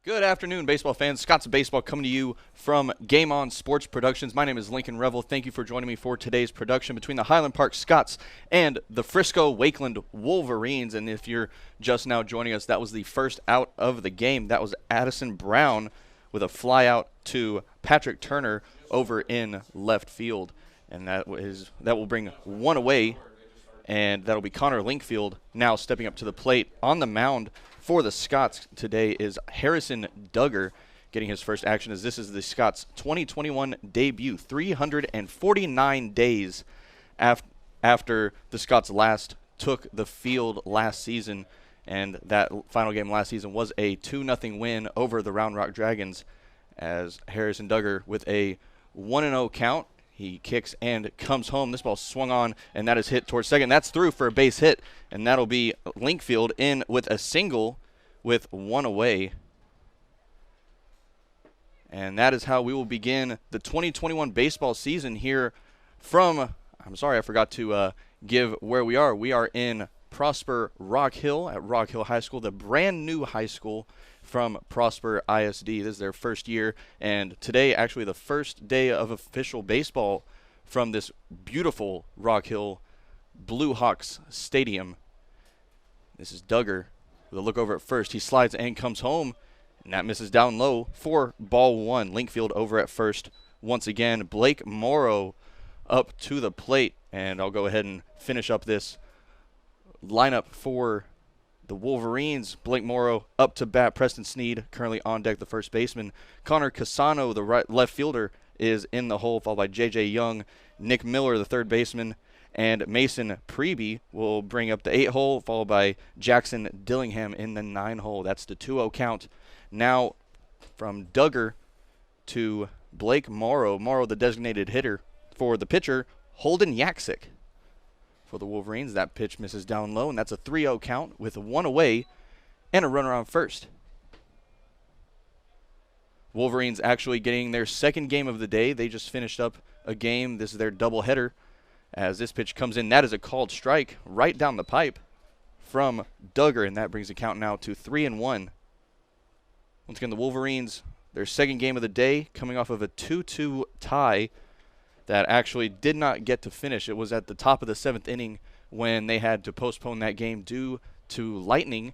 Good afternoon, baseball fans. Scott's Baseball coming to you from Game On Sports Productions. My name is Lincoln Revel. Thank you for joining me for today's production between the Highland Park Scots and the Frisco Wakeland Wolverines. And if you're just now joining us, that was the first out of the game. That was Addison Brown with a fly out to Patrick Turner over in left field. And that will bring one away, and that'll be Connor Linkfield now stepping up to the plate. On the mound for the Scots today is Harrison Duggar getting his first action, as this is the Scots' 2021 debut, 349 days after the Scots last took the field last season, and that final game last season was a 2-0 win over the Round Rock Dragons, as Harrison Duggar with a 1-0 count. He kicks and comes home. This ball swung on, and that is hit towards second. That's through for a base hit, and that'll be Linkfield in with a single with one away. And that is how we will begin the 2021 baseball season here from, I'm sorry, I forgot to give where we are. We are in Prosper Rock Hill at Rock Hill High School, the brand new high school from Prosper ISD. This is their first year, and today actually the first day of official baseball from this beautiful Rock Hill Blue Hawks Stadium. This is Duggar with a look over at first. He slides and comes home, and that misses down low for ball one. Linkfield over at first once again. Blake Morrow up to the plate, and I'll go ahead and finish up this lineup for the Wolverines. Blake Morrow up to bat. Preston Sneed currently on deck, the first baseman. Connor Casano, the left fielder, is in the hole, followed by J.J. Young. Nick Miller, the third baseman, and Mason Preby will bring up the 8 hole, followed by Jackson Dillingham in the 9 hole. That's the 2-0 count. Now from Duggar to Blake Morrow. Morrow, the designated hitter for the pitcher, Holden Yaksick. For the Wolverines, that pitch misses down low, and that's a 3-0 count with one away and a runner on first. Wolverines actually getting their second game of the day. They just finished up a game. This is their doubleheader, as this pitch comes in. That is a called strike right down the pipe from Duggar, and that brings the count now to 3-1. Once again, the Wolverines, their second game of the day, coming off of a 2-2 tie that actually did not get to finish. It was at the top of the 7th inning when they had to postpone that game due to lightning.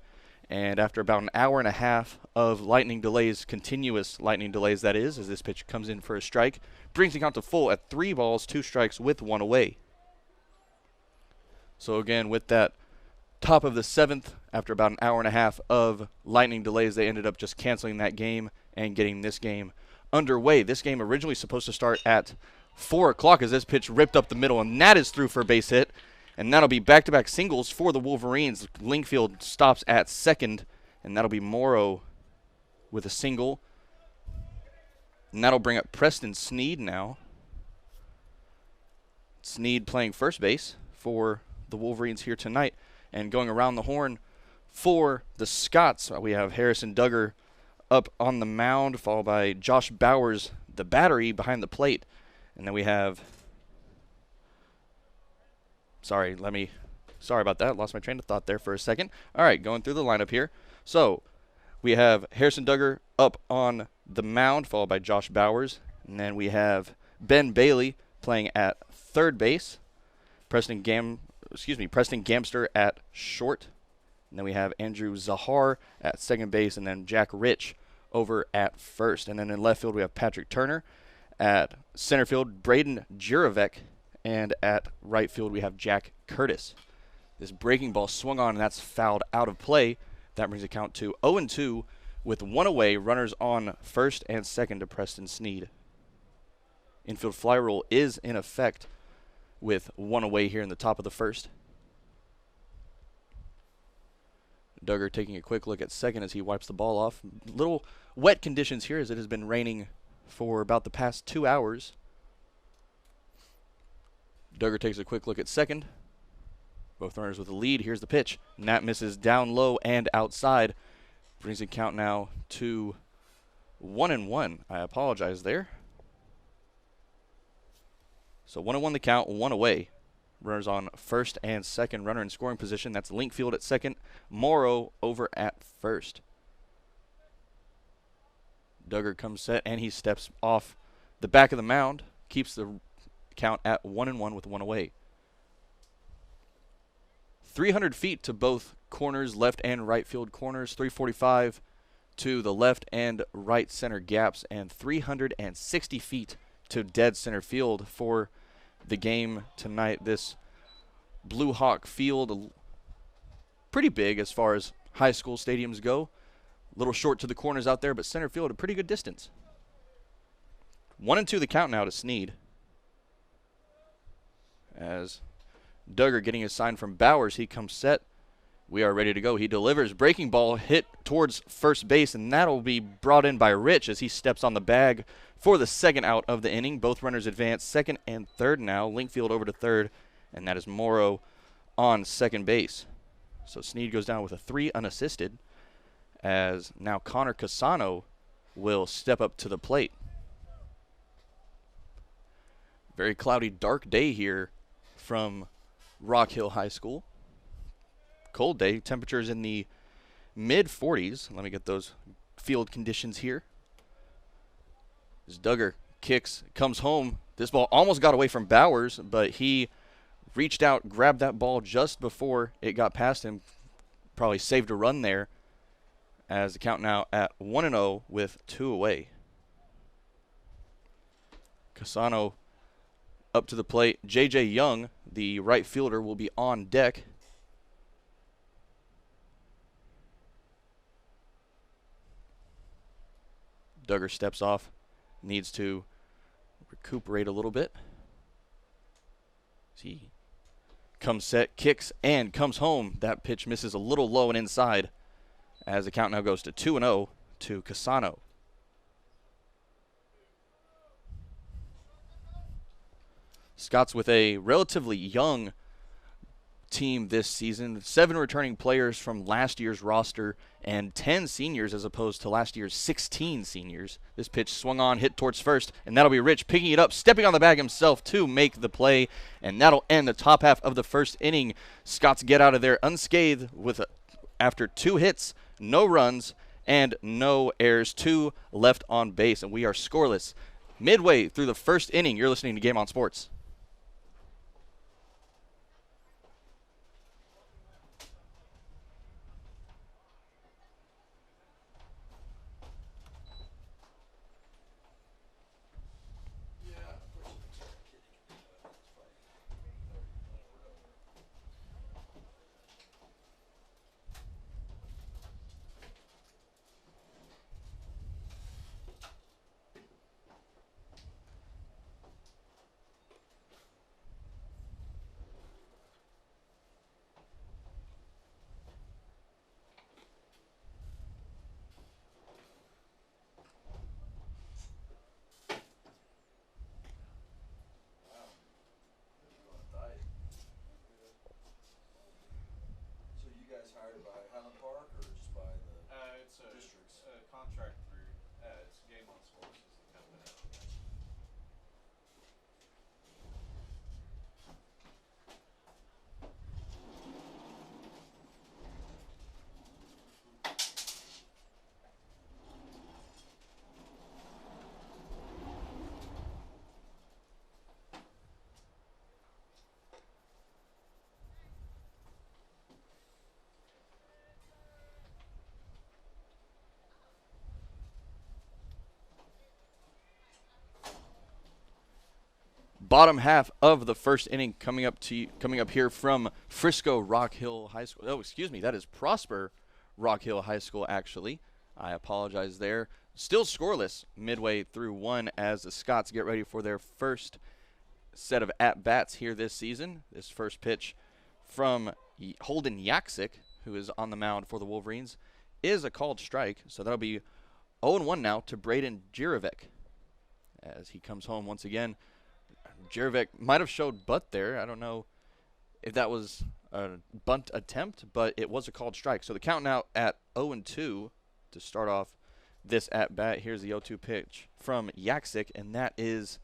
And after about an hour and a half of lightning delays, continuous lightning delays that is, as this pitch comes in for a strike, brings the count to full at 3 balls, 2 strikes with 1 away. So again, with that top of the 7th, after about an hour and a half of lightning delays, they ended up just canceling that game and getting this game underway. This game originally supposed to start at 4 o'clock as this pitch ripped up the middle, and that is through for a base hit. And that'll be back-to-back singles for the Wolverines. Linkfield stops at second, and that'll be Morrow with a single. And that'll bring up Preston Sneed now. Sneed playing first base for the Wolverines here tonight. And going around the horn for the Scots, we have Harrison Duggar up on the mound, followed by Josh Bowers, the battery, behind the plate. And then we have, sorry about that. Lost my train of thought there for a second. All right, going through the lineup here. So we have Harrison Duggar up on the mound, followed by Josh Bowers. And then we have Ben Bailey playing at third base. Preston Gamster at short. And then we have Andrew Zahar at second base, and then Jack Rich over at first. And then in left field we have Patrick Turner. At center field, Braden Juravec, and at right field we have Jack Curtis. This breaking ball swung on, and that's fouled out of play. That brings the count to 0-2 with 1 away, runners on first and second to Preston Sneed. Infield fly rule is in effect with 1 away here in the top of the first. Duggar taking a quick look at second as he wipes the ball off. Little wet conditions here as it has been raining for about the past 2 hours. Duggar takes a quick look at second. Both runners with the lead. Here's the pitch. And that misses down low and outside. Brings the count now to 1-1. I apologize there. So 1-1 the count, 1 away. Runners on first and second. Runner in scoring position. That's Linkfield at second. Morrow over at first. Duggar comes set, and he steps off the back of the mound, keeps the count at 1-1 with one away. 300 feet to both corners, left and right field corners, 345 to the left and right center gaps, and 360 feet to dead center field for the game tonight. This Blue Hawk field, pretty big as far as high school stadiums go. A little short to the corners out there, but center field a pretty good distance. 1-2 the count now to Sneed. As Duggar getting his sign from Bowers, he comes set. We are ready to go. He delivers. Breaking ball hit towards first base, and that'll be brought in by Rich as he steps on the bag for the second out of the inning. Both runners advance second and third now. Linkfield over to third, and that is Morrow on second base. So Sneed goes down with a 3 unassisted, as now Connor Casano will step up to the plate. Very cloudy, dark day here from Rock Hill High School. Cold day, temperatures in the mid-40s. Let me get those field conditions here. As Duggar kicks, comes home. This ball almost got away from Bowers, but he reached out, grabbed that ball just before it got past him. Probably saved a run there, as the count now at 1-0 with 2 away. Casano up to the plate. J.J. Young, the right fielder, will be on deck. Duggar steps off, needs to recuperate a little bit. He comes set, kicks, and comes home. That pitch misses a little low and inside, as the count now goes to 2-0 to Casano. Scott's with a relatively young team this season. 7 returning players from last year's roster and 10 seniors as opposed to last year's 16 seniors. This pitch swung on, hit towards first, and that'll be Rich picking it up, stepping on the bag himself to make the play, and that'll end the top half of the first inning. Scots get out of there unscathed with after 2 hits, no runs, and no errors, 2 left on base, and we are scoreless. Midway through the first inning, you're listening to Game On Sports. Contract through it's Game On Sports is the company. Bottom half of the first inning coming up here from Frisco Rock Hill High School. Oh, excuse me, that is Prosper Rock Hill High School, actually. I apologize there. Still scoreless midway through 1 as the Scots get ready for their first set of at-bats here this season. This first pitch from Holden Yaksik, who is on the mound for the Wolverines, is a called strike. So that'll be 0-1 now to Braden Jirovic as he comes home once again. Jirovic might have showed butt there. I don't know if that was a bunt attempt, but it was a called strike. So the count now at 0-2 to start off this at-bat. Here's the 0-2 pitch from Yaksik, and that is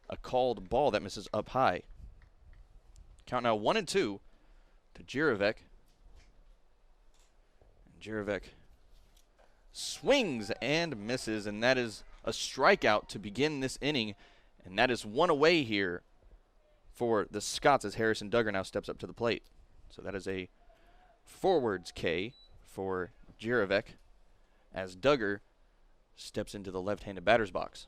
a called ball that misses up high. Count now 1-2 to Jirovic. Jirovic swings and misses, and that is a strikeout to begin this inning, and that is one away here for the Scots as Harrison Duggar now steps up to the plate. So that is a forwards K for Jirovec as Duggar steps into the left-handed batter's box.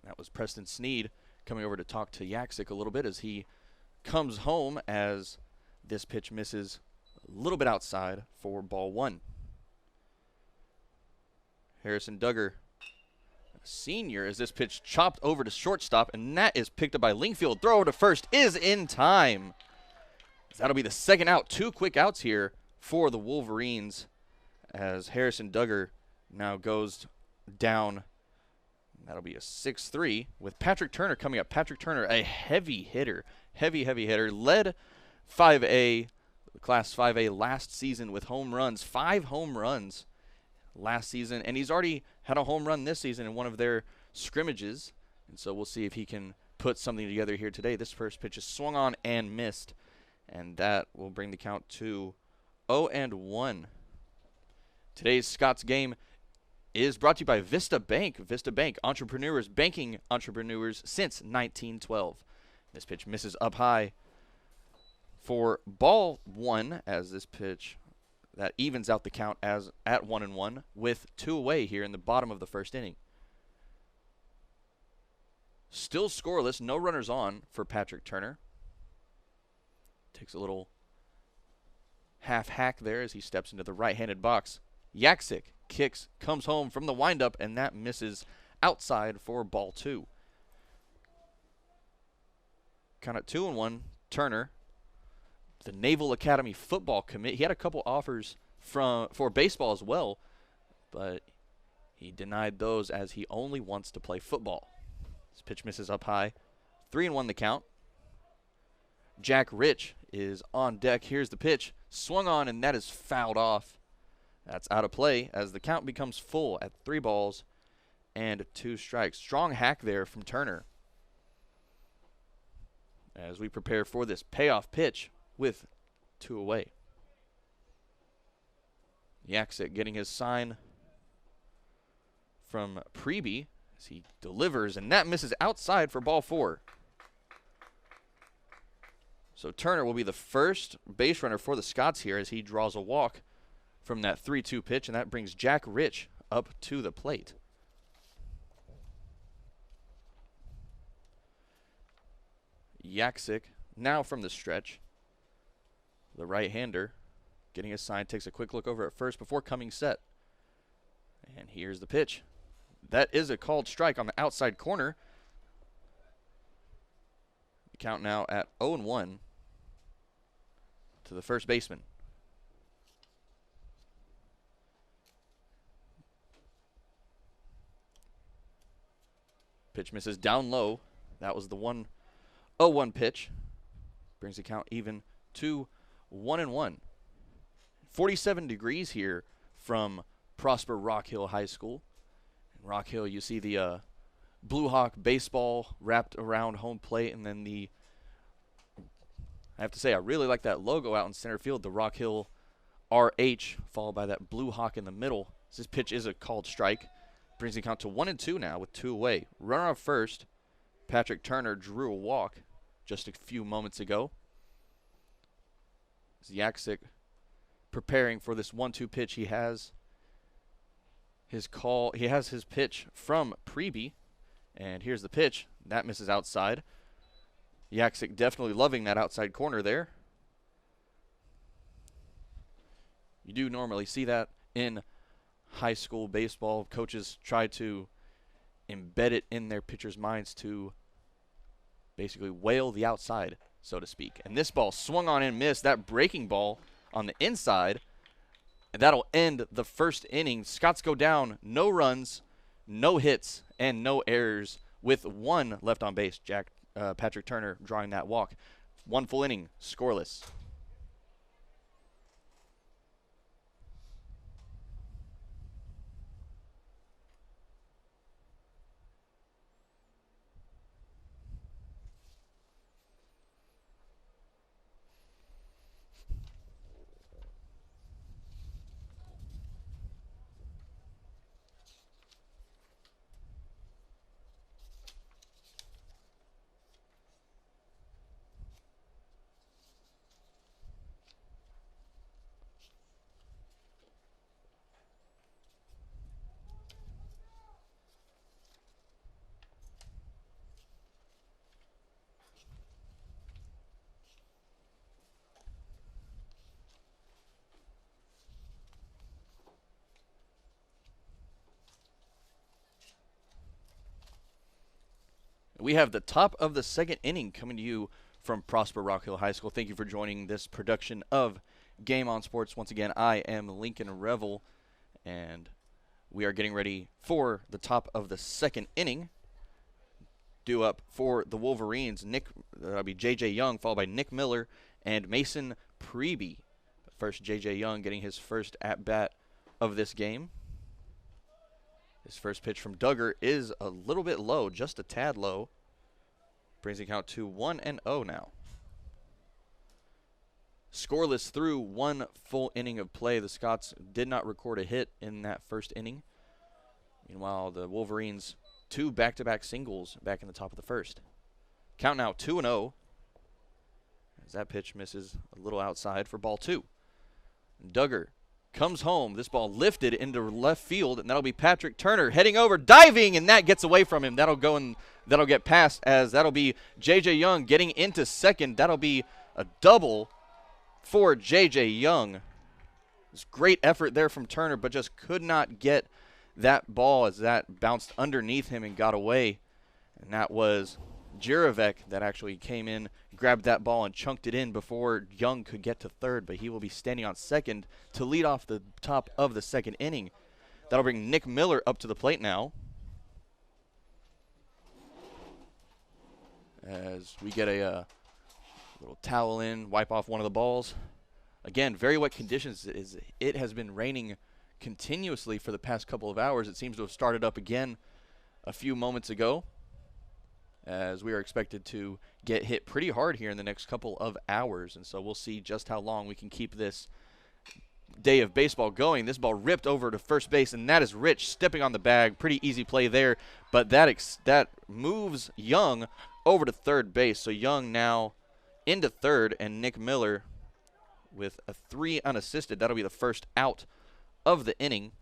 That was Preston Sneed coming over to talk to Yaksic a little bit as he comes home, as this pitch misses a little bit outside for ball one. Harrison Duggar, senior, as this pitch chopped over to shortstop, and that is picked up by Lingfield. Throw over to first is in time. That'll be the second out. 2 quick outs here for the Wolverines as Harrison Duggar now goes down. That'll be a 6-3 with Patrick Turner coming up. Patrick Turner, a heavy hitter, heavy hitter, led 5A, Class 5A last season with home runs, 5 home runs last season, and he's already had a home run this season in one of their scrimmages, and so we'll see if he can put something together here today. This first pitch is swung on and missed, and that will bring the count to 0-1. Today's Scots game is brought to you by Vista Bank. Vista Bank, entrepreneurs banking entrepreneurs since 1912. This pitch misses up high for ball one, as this pitch that evens out the count as at 1-1 with 2 away here in the bottom of the first inning. Still scoreless, no runners on for Patrick Turner. Takes a little half hack there as he steps into the right-handed box. Yaksic kicks, comes home from the windup, and that misses outside for ball 2. Count at 2-1. Turner, the Naval Academy football commit. He had a couple offers for baseball as well, but he denied those as he only wants to play football. This pitch misses up high. 3-1 the count. Jack Rich is on deck. Here's the pitch. Swung on, and that is fouled off. That's out of play as the count becomes full at 3 balls and 2 strikes. Strong hack there from Turner as we prepare for this payoff pitch with 2 away. Yaksic getting his sign from Preby as he delivers, and that misses outside for ball 4. So Turner will be the first base runner for the Scots here as he draws a walk from that 3-2 pitch, and that brings Jack Rich up to the plate. Yaksic now from the stretch. The right-hander getting his sign, takes a quick look over at first before coming set. And here's the pitch. That is a called strike on the outside corner. The count now at 0-1 to the first baseman. Pitch misses down low. That was the 1-0-1 pitch. Brings the count even to 1-1. 47 degrees here from Prosper Rock Hill High School. In Rock Hill, you see the Blue Hawk baseball wrapped around home plate, and then I have to say, I really like that logo out in center field, the Rock Hill RH, followed by that Blue Hawk in the middle. This pitch is a called strike. Brings the count to 1-2 now with 2 away. Runner on first. Patrick Turner drew a walk just a few moments ago. Yaksic preparing for this 1-2 pitch. He has his call. He has his pitch from Preby, and here's the pitch. That misses outside. Yaksic definitely loving that outside corner there. You do normally see that in high school baseball. Coaches try to embed it in their pitchers' minds to basically whale the outside, so to speak. And this ball swung on and missed. That breaking ball on the inside, and that'll end the first inning. Scots go down, no runs, no hits, and no errors with 1 left on base. Patrick Turner drawing that walk. 1 full inning, scoreless. We have the top of the second inning coming to you from Prosper Rock Hill High School. Thank you for joining this production of Game On Sports. Once again, I am Lincoln Revel, and we are getting ready for the top of the second inning. Due up for the Wolverines, that'll be J.J. Young, followed by Nick Miller and Mason Preby. First, J.J. Young getting his first at-bat of this game. His first pitch from Duggar is a little bit low, just a tad low. Brings the count to 1-0 now. Scoreless through one full inning of play. The Scots did not record a hit in that first inning. Meanwhile, the Wolverines, 2 back-to-back singles back in the top of the first. Count now 2-0. As that pitch misses a little outside for ball 2. Duggar comes home. This ball lifted into left field, and that'll be Patrick Turner heading over, diving, and that gets away from him. That'll go and that'll get past, as that'll be J.J. Young getting into second. That'll be a double for J.J. Young. It's great effort there from Turner, but just could not get that ball as that bounced underneath him and got away. And that was Jirovec that actually came in, grabbed that ball, and chunked it in before Young could get to third, but he will be standing on second to lead off the top of the second inning. That'll bring Nick Miller up to the plate now, as we get a little towel in, wipe off one of the balls. Again, very wet conditions. It has been raining continuously for the past couple of hours. It seems to have started up again a few moments ago, as we are expected to get hit pretty hard here in the next couple of hours. And so we'll see just how long we can keep this day of baseball going. This ball ripped over to first base, and that is Rich stepping on the bag. Pretty easy play there, but that moves Young over to third base. So Young now into third, and Nick Miller with a 3 unassisted. That'll be the first out of the inning.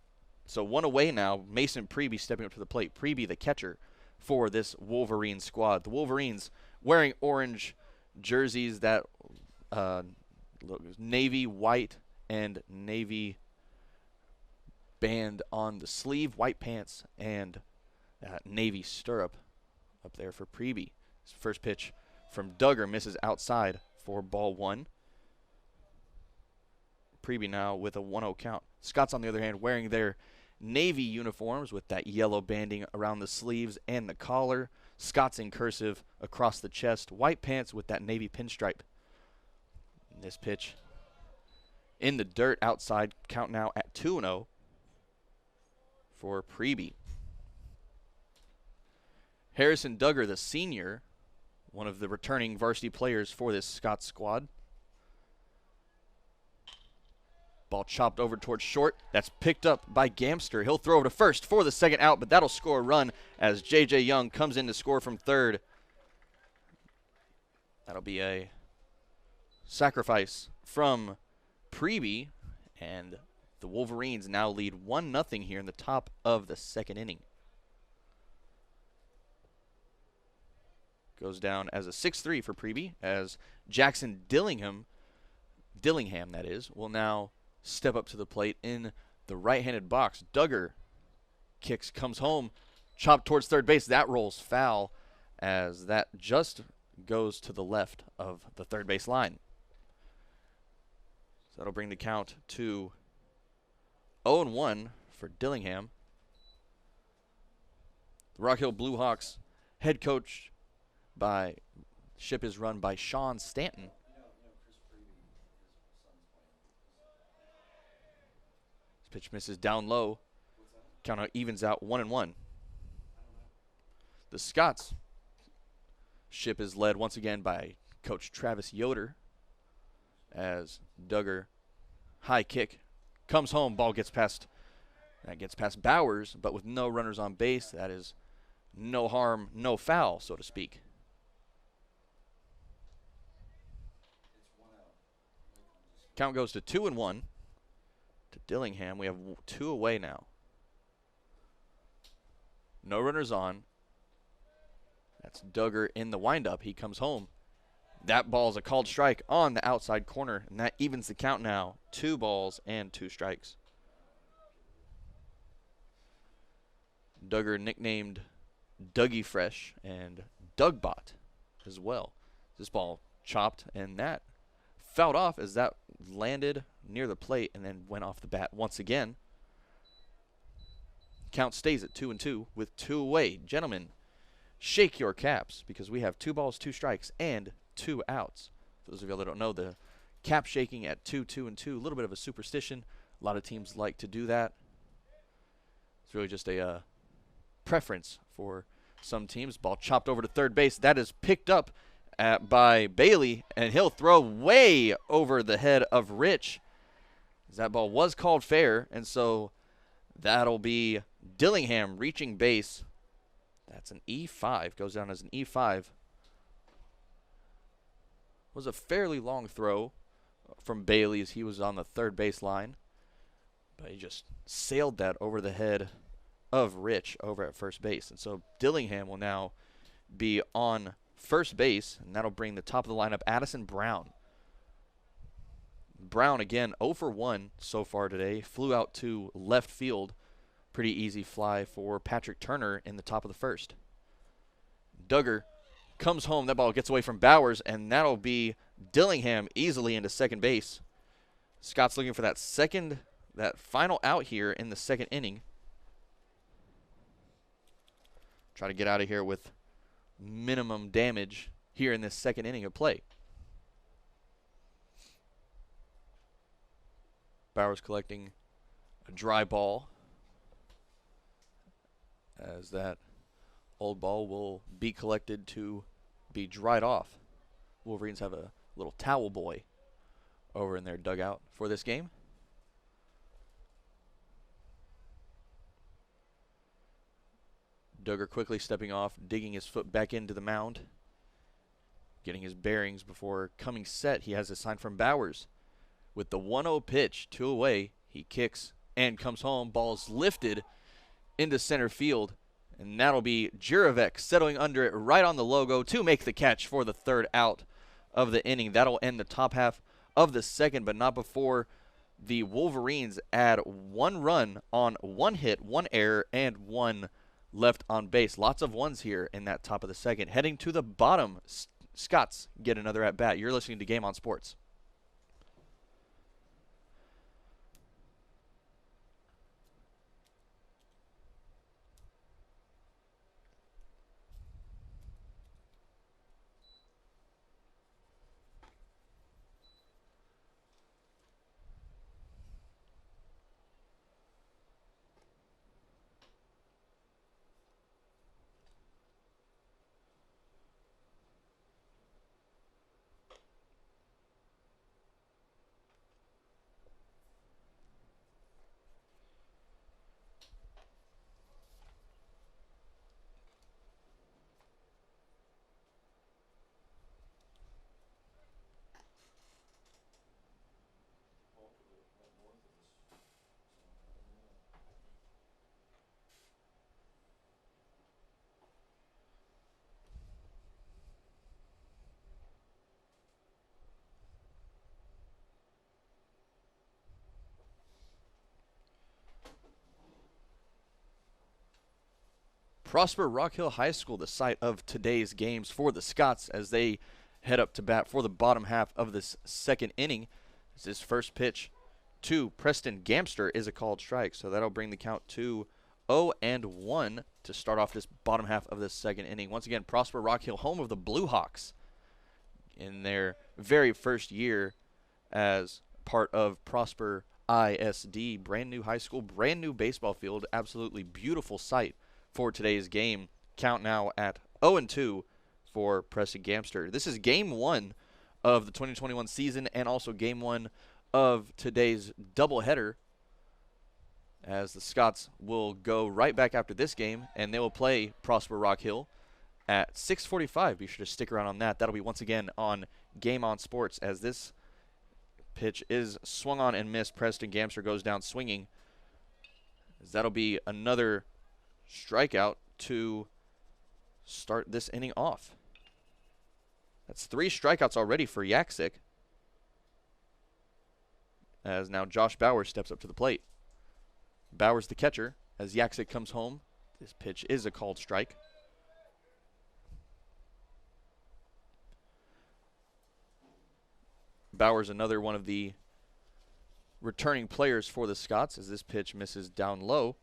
So one away now. Mason Preby stepping up to the plate. Preby, the catcher for this Wolverine squad. The Wolverines wearing orange jerseys, that navy white and navy band on the sleeve, white pants, and navy stirrup up there for Preby. His first pitch from Duggar misses outside for ball 1. Preby now with a 1-0 count. Scots, on the other hand, wearing their navy uniforms with that yellow banding around the sleeves and the collar. Scots in cursive across the chest. White pants with that navy pinstripe. And this pitch in the dirt outside. Count now at 2-0 for Preby. Harrison Duggar, the senior, one of the returning varsity players for this Scots squad. Ball chopped over towards short. That's picked up by Gamster. He'll throw over to first for the second out, but that'll score a run as J.J. Young comes in to score from third. That'll be a sacrifice from Preby, and the Wolverines now lead 1-0 here in the top of the second inning. Goes down as a 6-3 for Preby, as Jackson Dillingham, that is, will now step up to the plate in the right-handed box. Duggar kicks, comes home, chopped towards third base. That rolls foul, as that just goes to the left of the third base line. So that'll bring the count to 0-1 for Dillingham. The Rock Hill Blue Hawks head coach ship is run by Sean Stanton. Pitch misses down low. Count out evens out 1-1. The Scots ship is led once again by Coach Travis Yoder, as Duggar, high kick, comes home. Ball gets past Bowers, but with no runners on base. That is no harm, no foul, so to speak. Count goes to 2-1. To Dillingham. We have 2 away now. No runners on. That's Duggar in the windup. He comes home. That ball is a called strike on the outside corner, and that evens the count now. 2 balls and 2 strikes. Duggar, nicknamed Dougie Fresh and Dugbot as well. This ball chopped, and that fouled off as that landed near the plate and then went off the bat once again. Count stays at 2-2 with 2 away. Gentlemen, shake your caps because we have 2 balls, 2 strikes, and 2 outs. For those of y'all that don't know, the cap shaking at 2-2-2, a little bit of a superstition. A lot of teams like to do that. It's really just a preference for some teams. Ball chopped over to third base. That is picked up by Bailey, and he'll throw way over the head of Rich. That ball was called fair, and so that'll be Dillingham reaching base. That's an E5. Goes down as an E5. Was a fairly long throw from Bailey as he was on the third base line, but he just sailed that over the head of Rich over at first base. And so Dillingham will now be on first base, and that'll bring the top of the lineup, Addison Brown. Brown, again, 0 for 1 so far today. Flew out to left field. Pretty easy fly for Patrick Turner in the top of the first. Duggar comes home. That ball gets away from Bowers, and that'll be Dillingham easily into second base. Scott's looking for that final out here in the second inning. Try to get out of here with minimum damage here in this second inning of play. Bowers collecting a dry ball as that old ball will be collected to be dried off. Wolverines have a little towel boy over in their dugout for this game. Duggar quickly stepping off, digging his foot back into the mound, getting his bearings before coming set. He has a sign from Bowers. With the 1-0 pitch, 2 away, he kicks and comes home. Ball's lifted into center field, and that'll be Juravec settling under it right on the logo to make the catch for the third out of the inning. That'll end the top half of the second, but not before the Wolverines add 1 run on 1 hit, 1 error, and 1 left on base. Lots of ones here in that top of the second. Heading to the bottom, Scots get another at bat. You're listening to Game on Sports. Prosper Rock Hill High School, the site of today's games for the Scots as they head up to bat for the bottom half of this second inning. This first pitch to Preston Gamster is a called strike, so that'll bring the count to 0-1 to start off this bottom half of this second inning. Once again, Prosper Rock Hill, home of the Blue Hawks in their very first year as part of Prosper ISD. Brand new high school, brand new baseball field, absolutely beautiful site for today's game. Count now at 0-2 for Preston Gamster. This is game 1 of the 2021 season and also game 1 of today's doubleheader, as the Scots will go right back after this game and they will play Prosper Rock Hill at 6:45. Be sure to stick around on that. That'll be once again on Game on Sports, as this pitch is swung on and missed. Preston Gamster goes down swinging, as that'll be another strikeout to start this inning off. That's 3 strikeouts already for Yaksik, as now Josh Bowers steps up to the plate. Bowers the catcher as Yaksik comes home. This pitch is a called strike. Bowers, another one of the returning players for the Scots, as this pitch misses down low.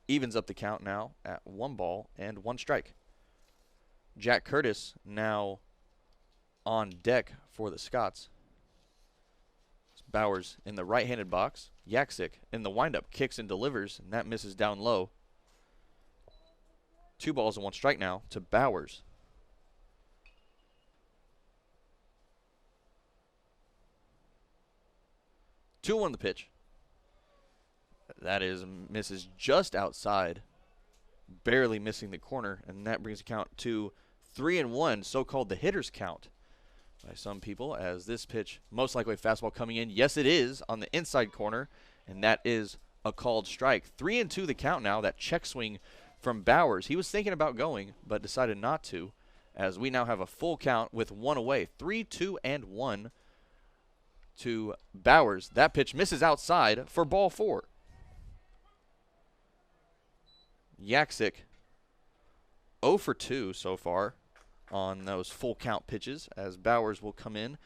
Evens up the count now at 1 ball and 1 strike. Jack Curtis now on deck for the Scots. Bowers in the right-handed box. Yaksic in the windup, kicks and delivers, and that misses down low. 2 balls and 1 strike now to Bowers. Two on the pitch. That is misses just outside, barely missing the corner, and that brings the count to 3-1, so-called the hitter's count by some people, as this pitch, most likely a fastball coming in. Yes, it is on the inside corner, and that is a called strike. 3-2 the count now. That check swing from Bowers. He was thinking about going, but decided not to, as we now have a full count with 1 away. 3-2-1 to Bowers. That pitch misses outside for ball 4. Yaksic 0 for 2 so far on those full count pitches, as Bowers will come in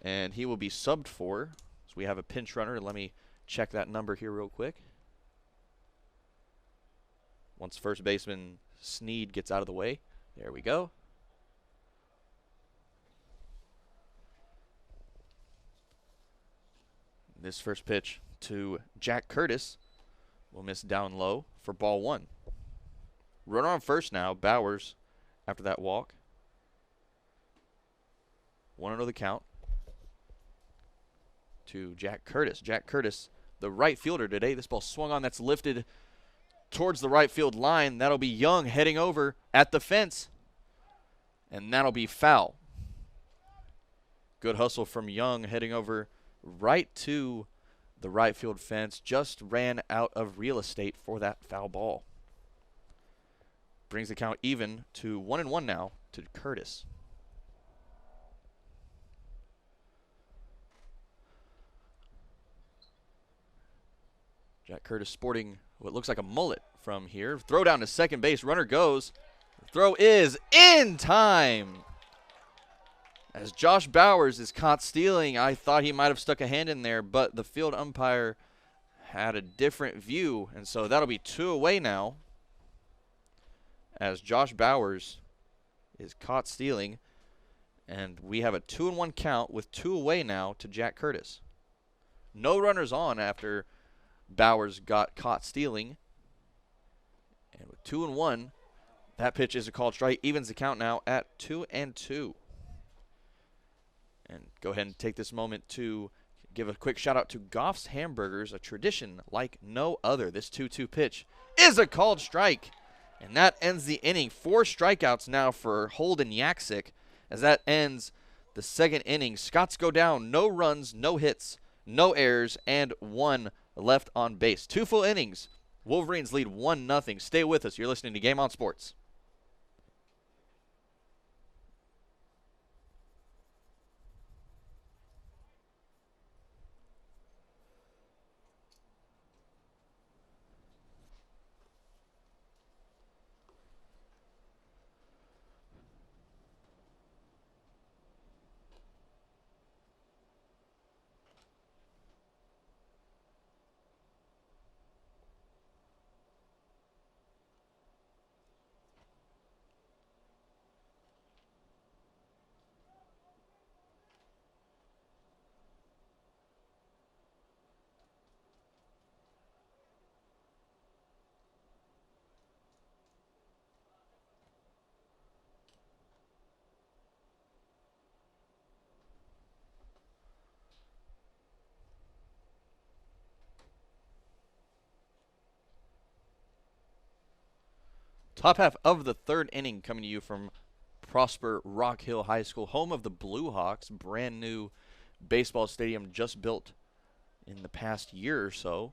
and he will be subbed for. So we have a pinch runner. Let me check that number here real quick. Once first baseman Sneed gets out of the way. There we go. This first pitch to Jack Curtis will miss down low for ball 1. Runner on first now. Bowers after that walk. 1-0 the count to Jack Curtis. Jack Curtis, the right fielder today. This ball swung on. That's lifted towards the right field line. That'll be Young heading over at the fence, and that'll be foul. Good hustle from Young heading over right to the right field fence. Just ran out of real estate for that foul ball. Brings the count even to 1-1 now to Curtis. Jack Curtis sporting what looks like a mullet from here. Throw down to second base. Runner goes. Throw is in time. As Josh Bowers is caught stealing, I thought he might have stuck a hand in there, but the field umpire had a different view, and so that'll be 2 away now, as Josh Bowers is caught stealing, and we have a 2-1 count with 2 away now to Jack Curtis. No runners on after Bowers got caught stealing, and with 2-1, that pitch is a called strike. Evens the count now at 2-2. And go ahead and take this moment to give a quick shout out to Goff's Hamburgers, a tradition like no other. This 2-2 pitch is a called strike, and that ends the inning. 4 strikeouts now for Holden Yaksic, as that ends the second inning. Scots go down, no runs, no hits, no errors, and 1 left on base. 2 full innings. Wolverines lead 1-0. Stay with us. You're listening to Game On Sports. Top half of the third inning coming to you from Prosper Rock Hill High School, home of the Blue Hawks. Brand new baseball stadium just built in the past year or so,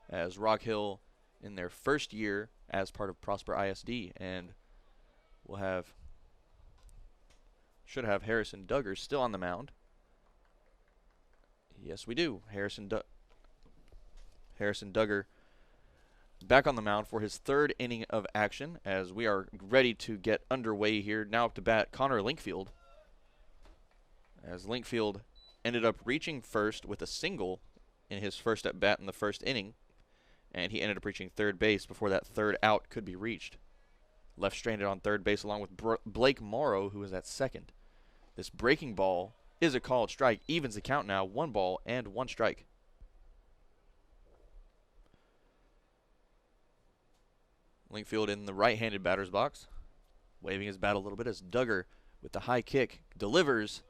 as Rock Hill in their first year as part of Prosper ISD. And should have Harrison Duggar still on the mound. Yes, we do. Harrison Duggar back on the mound for his third inning of action, as we are ready to get underway here. Now up to bat, Connor Linkfield. As Linkfield ended up reaching first with a single in his first at bat in the first inning, and he ended up reaching third base before that third out could be reached. Left stranded on third base along with Blake Morrow, who was at second. This breaking ball is a called strike, evens the count now, 1 ball and 1 strike. Linkfield in the right-handed batter's box, waving his bat a little bit as Duggar with the high kick delivers.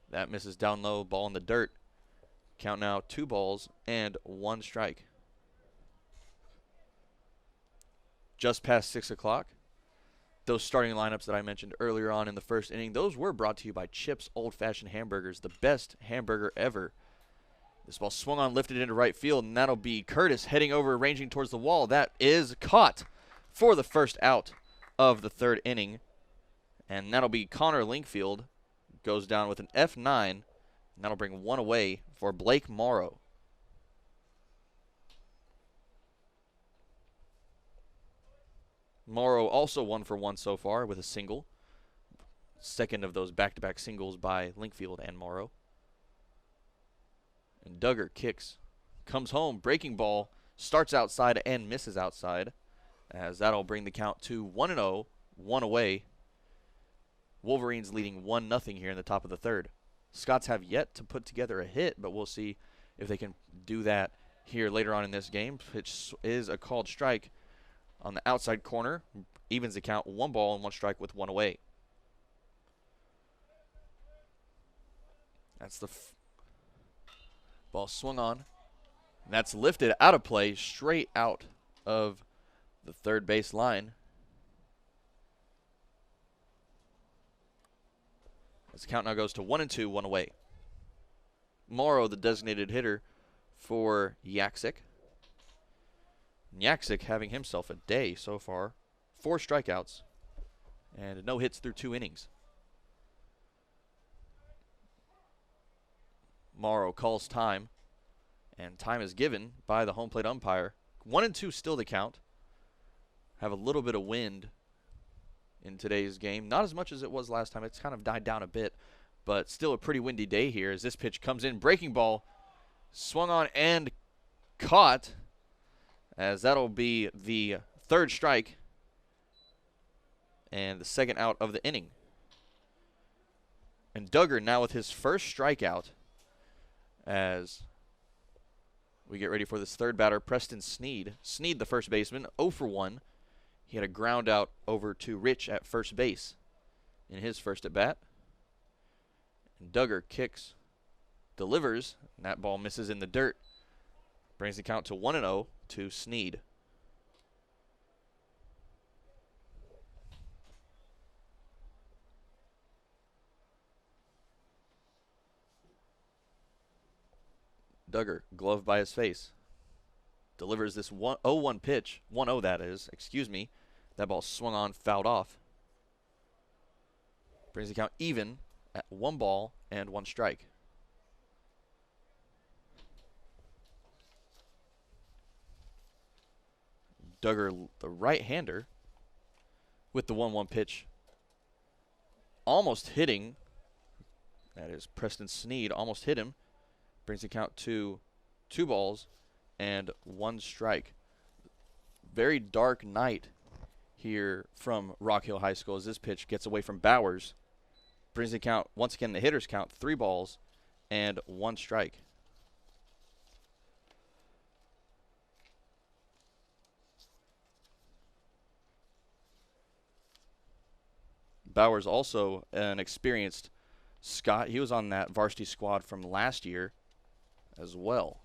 That misses down low, ball in the dirt. Count now 2 balls and 1 strike. Just past 6 o'clock. Those starting lineups that I mentioned earlier on in the first inning, those were brought to you by Chip's Old Fashioned Hamburgers, the best hamburger ever. This ball swung on, lifted into right field, and that'll be Curtis heading over, ranging towards the wall. That is caught for the first out of the third inning. And that'll be Connor Linkfield. Goes down with an F9, and that'll bring 1 away for Blake Morrow. Morrow also 1 for 1 so far with a single. Second of those back-to-back singles by Linkfield and Morrow. And Duggar kicks, comes home, breaking ball, starts outside and misses outside, as that'll bring the count to 1-0, 1 away. Wolverines leading 1-0 here in the top of the third. Scots have yet to put together a hit, but we'll see if they can do that here later on in this game. Pitch is a called strike on the outside corner, evens the count, 1 ball and 1 strike with 1 away. That's the ball swung on. And that's lifted out of play, straight out of the third base line. As the count now goes to 1-2, 1 away. Morrow, the designated hitter for Yaksik. Yaksik having himself a day so far. 4 strikeouts and no hits through 2 innings. Morrow calls time, and time is given by the home plate umpire. 1-2 still the count. Have a little bit of wind in today's game. Not as much as it was last time. It's kind of died down a bit, but still a pretty windy day here as this pitch comes in. Breaking ball, swung on and caught, as that'll be the 3rd strike and the 2nd out of the inning. And Duggar now with his 1st strikeout as we get ready for this 3rd batter, Preston Sneed. Sneed, the first baseman, 0 for 1. He had a ground out over to Rich at first base in his first at bat. And Duggar kicks, delivers, and that ball misses in the dirt. Brings the count to 1-0 to Sneed. Duggar, glove by his face, delivers this 0-1 pitch, 1-0 that is, excuse me. That ball swung on, fouled off. Brings the count even at 1 ball and 1 strike. Duggar, the right-hander, with the 1-1 pitch, almost hitting. That is Preston Sneed, almost hit him. Brings the count to 2 balls and 1 strike. Very dark night here from Rock Hill High School as this pitch gets away from Bowers. Brings the count, once again, the hitter's count, 3 balls and 1 strike. Bowers also an experienced Scot. He was on that varsity squad from last year as well.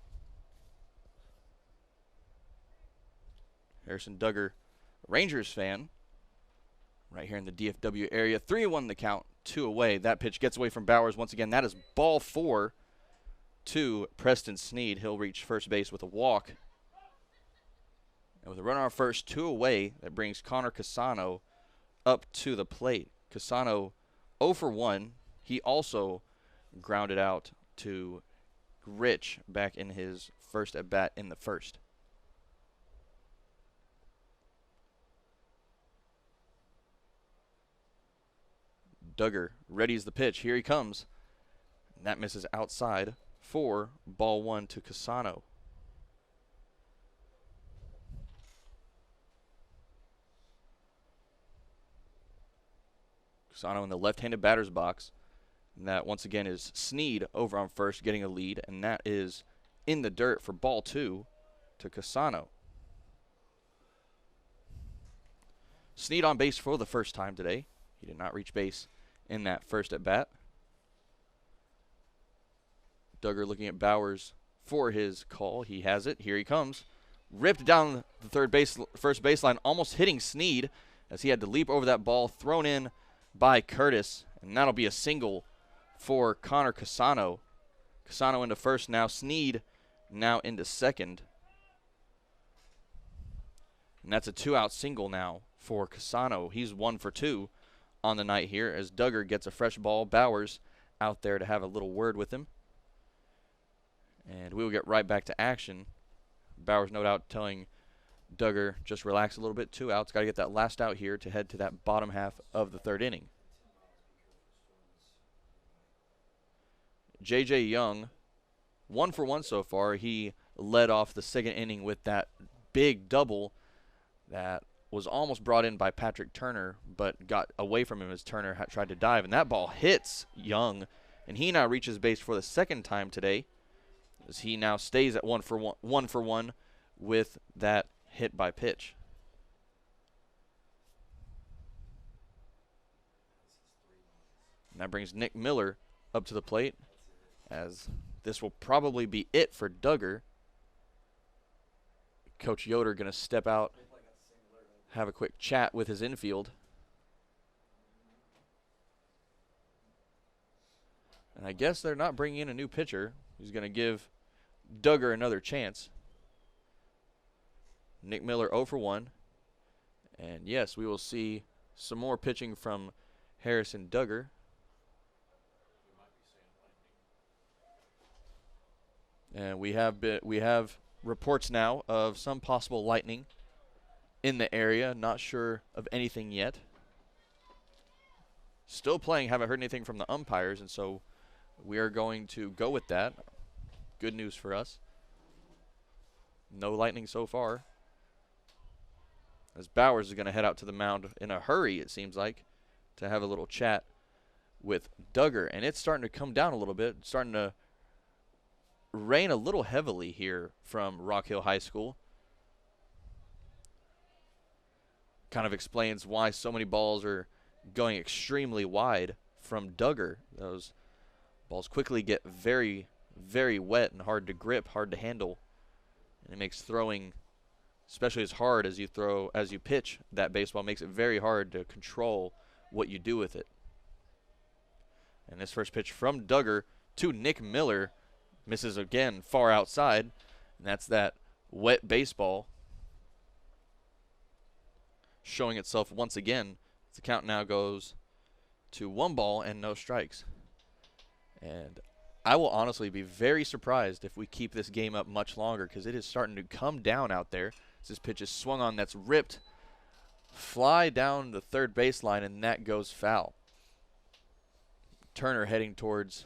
Harrison Duggar, Rangers fan, right here in the DFW area. 3-1 the count, 2 away. That pitch gets away from Bowers once again. That is ball 4 to Preston Sneed. He'll reach first base with a walk. And with a runner on first, 2 away, that brings Connor Casano up to the plate. Casano 0 for 1. He also grounded out to Rich back in his first at bat in the first. Duggar readies the pitch. Here he comes. That misses outside for ball 1 to Casano. Casano in the left-handed batter's box. And that once again is Sneed over on first getting a lead. And that is in the dirt for ball 2 to Casano. Sneed on base for the first time today. He did not reach base in that first at bat. Duggar looking at Bowers for his call. He has it. Here he comes. Ripped down the first baseline, almost hitting Sneed as he had to leap over that ball, thrown in by Curtis. And that'll be a single for Connor Casano. Casano into first now. Sneed now into second. And that's a 2-out single now for Casano. He's 1 for 2 on the night here as Duggar gets a fresh ball. Bowers out there to have a little word with him. And we will get right back to action. Bowers no doubt telling Duggar just relax a little bit. 2 outs. Got to get that last out here to head to that bottom half of the third inning. J.J. Young, 1 for 1 so far. He led off the second inning with that big double that was almost brought in by Patrick Turner, but got away from him as Turner tried to dive. And that ball hits Young, and he now reaches base for the second time today, as he now stays at 1 for 1 with that hit by pitch. And that brings Nick Miller up to the plate, as this will probably be it for Duggar. Coach Yoder going to step out, have a quick chat with his infield. And I guess they're not bringing in a new pitcher. He's going to give Duggar another chance. Nick Miller 0 for 1. And yes, we will see some more pitching from Harrison Duggar. And we have reports now of some possible lightning in the area. Not sure of anything yet. Still playing, haven't heard anything from the umpires, and so we are going to go with that. Good news for us. No lightning so far. As Bowers is going to head out to the mound in a hurry, it seems like, to have a little chat with Duggar. And it's starting to come down a little bit. It's starting to rain a little heavily here from Rock Hill High School. Kind of explains why so many balls are going extremely wide from Duggar. Those balls quickly get very, very wet and hard to grip, hard to handle. And it makes throwing, especially as hard as you pitch that baseball, makes it very hard to control what you do with it. And this first pitch from Duggar to Nick Miller misses again far outside. And that's that wet baseball showing itself once again. The count now goes to 1 ball and no strikes. And I will honestly be very surprised if we keep this game up much longer, because it is starting to come down out there. This pitch is swung on, that's ripped, fly down the third baseline, and that goes foul. Turner heading towards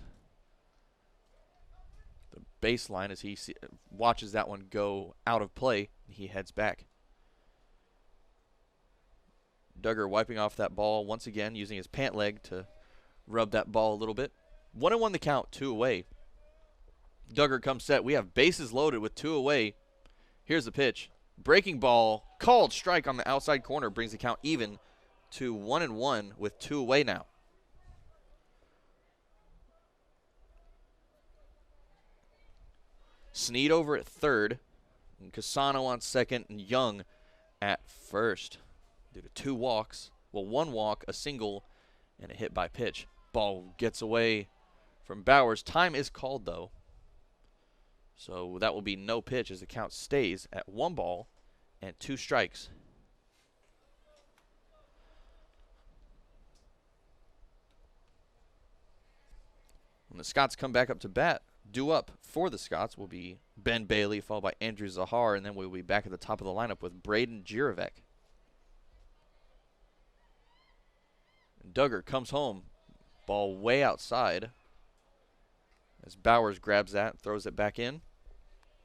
the baseline as he watches that one go out of play. He heads back. Duggar wiping off that ball once again, using his pant leg to rub that ball a little bit. 1-1 the count, 2 away. Duggar comes set. We have bases loaded with 2 away. Here's the pitch. Breaking ball, called strike on the outside corner, brings the count even to 1-1 with 2 away now. Sneed over at third, and Casano on second, and Young at first. Due to 2 walks, well, 1 walk, a single, and a hit by pitch. Ball gets away from Bowers. Time is called, though. So that will be no pitch as the count stays at 1 ball and 2 strikes. When the Scots come back up to bat, due up for the Scots will be Ben Bailey, followed by Andrew Zahar, and then we'll be back at the top of the lineup with Braden Jirovec. Duggar comes home. Ball way outside. As Bowers grabs that, throws it back in.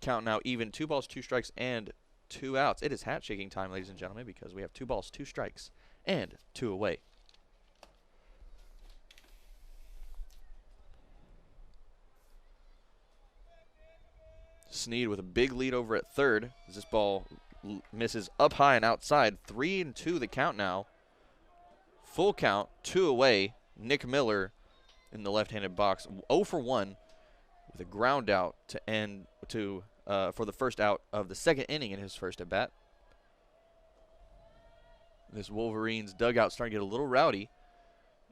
Count now even, 2 balls, 2 strikes, and 2 outs. It is hat shaking time, ladies and gentlemen, because we have 2 balls, 2 strikes, and 2 away. Sneed with a big lead over at third as this ball misses up high and outside. 3-2 the count now. Full count, 2 away. Nick Miller in the left-handed box, 0 for 1 with a ground out to end for the first out of the second inning in his first at bat. This Wolverines dugout starting to get a little rowdy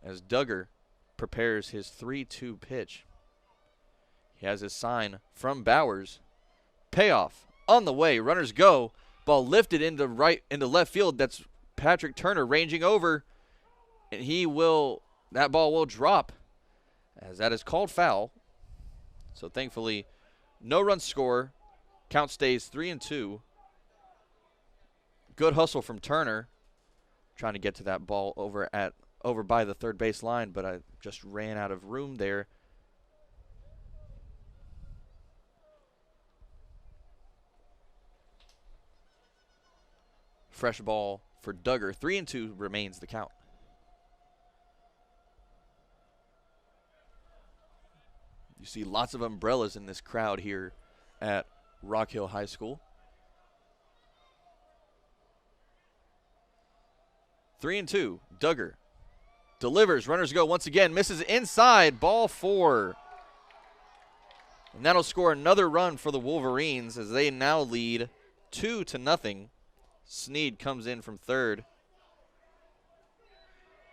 as Duggar prepares his 3-2 pitch. He has his sign from Bowers. Payoff on the way. Runners go. Ball lifted into left field. That's Patrick Turner ranging over, and that ball will drop as that is called foul. So thankfully, no run score. Count stays 3-2. Good hustle from Turner, trying to get to that ball over by the third base line, but I just ran out of room there. Fresh ball for Duggar. 3-2 remains the count. You see lots of umbrellas in this crowd here at Rock Hill High School. 3-2. Duggar delivers. Runners go once again. Misses inside. Ball 4. And that'll score another run for the Wolverines as they now lead 2-0. Sneed comes in from third.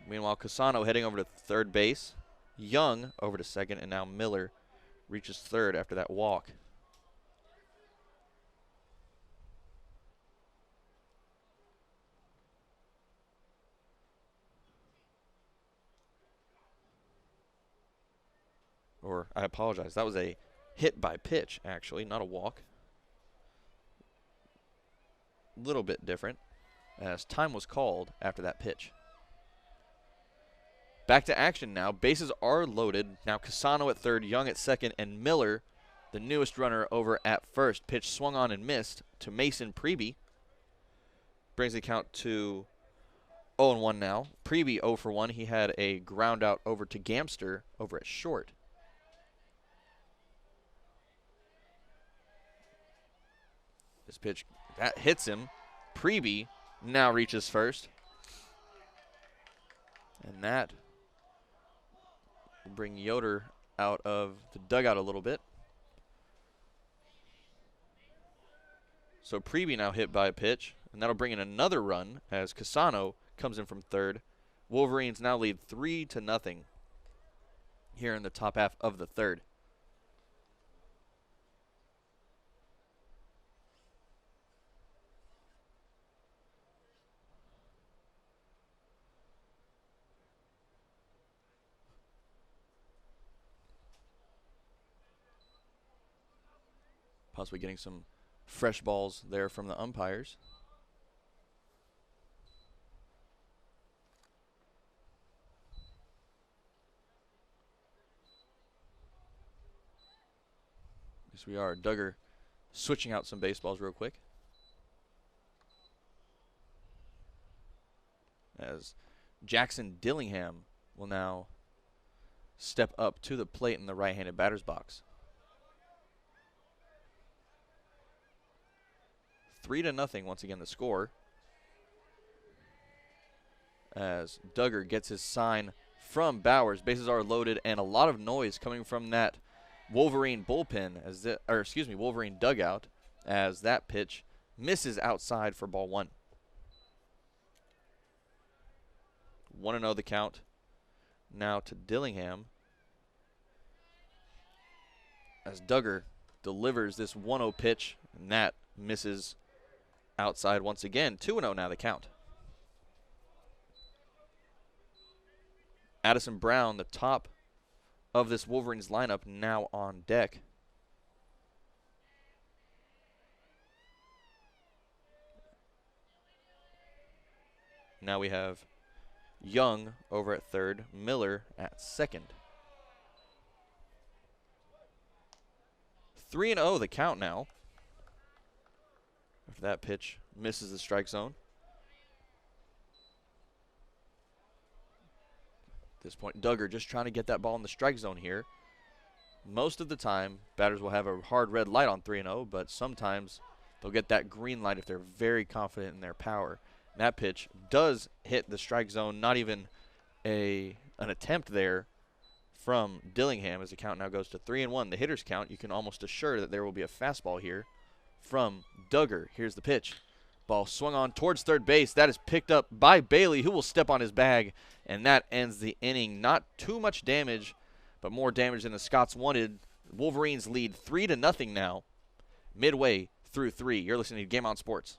Meanwhile, Casano heading over to third base. Young over to second, and now Miller reaches third after that walk. Or, I apologize, that was a hit by pitch, actually, not a walk. Little bit different, as time was called after that pitch. Back to action now. Bases are loaded. Now Casano at third, Young at second, and Miller, the newest runner, over at first. Pitch swung on and missed to Mason Preby. Brings the count to 0-1 now. Preby 0 for 1. He had a ground out over to Gamster over at short. This pitch, that hits him. Preby now reaches first. And that will bring Yoder out of the dugout a little bit. So Preby now hit by a pitch, and that'll bring in another run as Casano comes in from third. Wolverines now lead 3-0 here in the top half of the third. Possibly getting some fresh balls there from the umpires. Yes, we are. Duggar switching out some baseballs real quick. As Jackson Dillingham will now step up to the plate in the right-handed batter's box. 3-0 once again the score. As Duggar gets his sign from Bowers. Bases are loaded and a lot of noise coming from that Wolverine bullpen, Wolverine dugout, as that pitch misses outside for ball 1. 1-0 the count now to Dillingham as Duggar delivers this 1-0 pitch, and that misses outside once again. 2-0 now the count. Addison Brown, the top of this Wolverines lineup, now on deck. Now we have Young over at third, Miller at second. 3-0 the count now. After that pitch misses the strike zone. At this point, Duggar just trying to get that ball in the strike zone here. Most of the time, batters will have a hard red light on 3-0, but sometimes they'll get that green light if they're very confident in their power. And that pitch does hit the strike zone, not even an attempt there from Dillingham, as the count now goes to 3-1. The hitter's count, you can almost assure that there will be a fastball here from Duggar. Here's the pitch. Ball swung on towards third base. That is picked up by Bailey, who will step on his bag, and that ends the inning. Not too much damage, but more damage than the Scots wanted. Wolverines lead 3-0 now, midway through 3. You're listening to Game On Sports.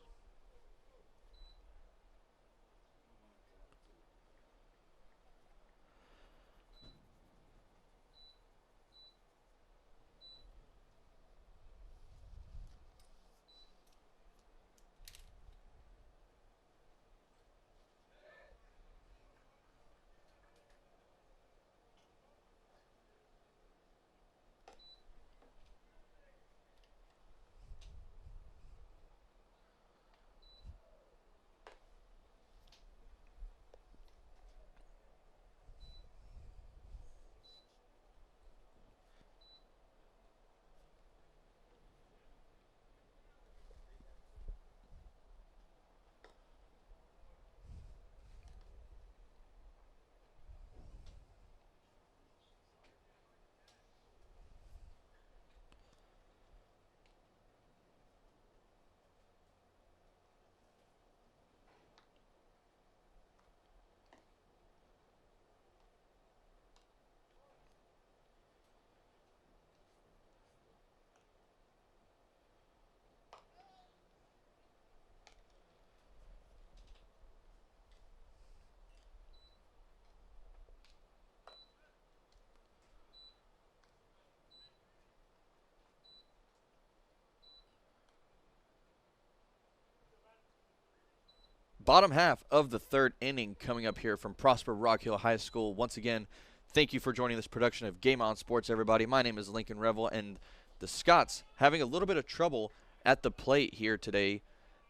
Bottom half of the 3rd inning coming up here from Prosper Rock Hill High School. Once again, thank you for joining this production of Game On Sports, everybody. My name is Lincoln Revel, and the Scots having a little bit of trouble at the plate here today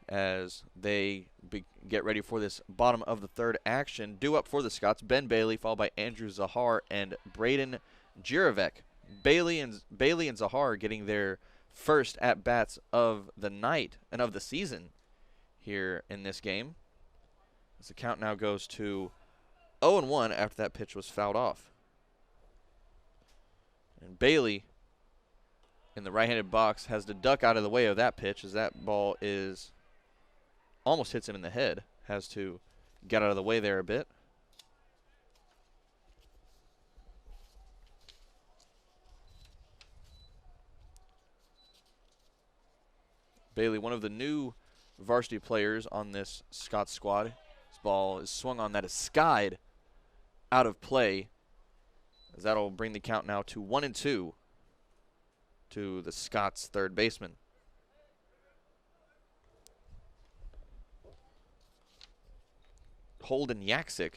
as they get ready for this bottom of the 3rd action. Due up for the Scots, Ben Bailey, followed by Andrew Zahar and Braden Jirovec. Bailey and Zahar getting their first at-bats of the night and of the season here in this game. As the count now goes to 0-1 after that pitch was fouled off. And Bailey in the right-handed box has to duck out of the way of that pitch as that ball is almost hits him in the head. Has to get out of the way there a bit. Bailey, one of the new varsity players on this Scots squad. Ball is swung on, that is skied out of play, as that'll bring the count now to 1-2 to the Scots' 3rd baseman. Holden Yaksic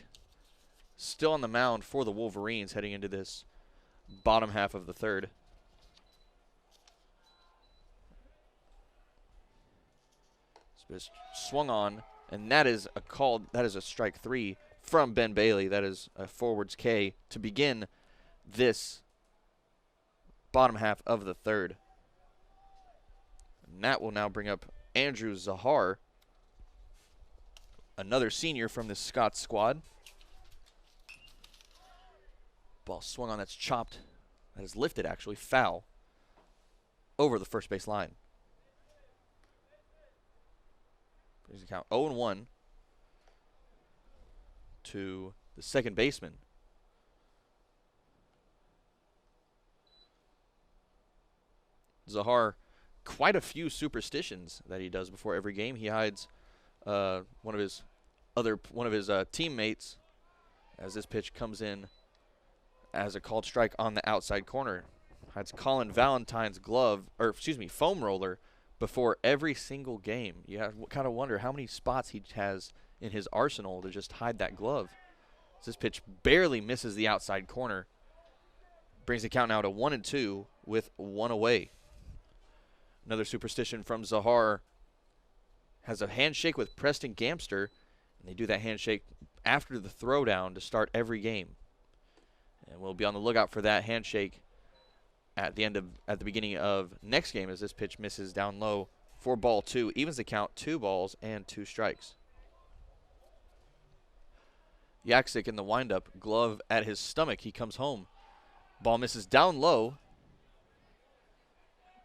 still on the mound for the Wolverines heading into this bottom half of the 3rd. It's swung on, and that is a strike 3 from Ben Bailey. That is a forwards K to begin this bottom half of the 3rd. And that will now bring up Andrew Zahar, another senior from the Scots squad. Ball swung on, that's chopped. That is lifted, actually, foul over the first base line. Brings the count 0-1 to the 2nd baseman. Zahar, quite a few superstitions that he does before every game. He hides one of his teammates as this pitch comes in as a called strike on the outside corner. Hides Colin Valentine's foam roller before every single game. You kind of wonder how many spots he has in his arsenal to just hide that glove. This pitch barely misses the outside corner. Brings the count now to 1-2 with 1 away. Another superstition from Zahar has a handshake with Preston Gamster, and they do that handshake after the throwdown to start every game. And we'll be on the lookout for that handshake at the beginning of next game, as this pitch misses down low for ball 2. Evens the count, 2 balls and 2 strikes. Yaksic in the windup, glove at his stomach. He comes home. Ball misses down low.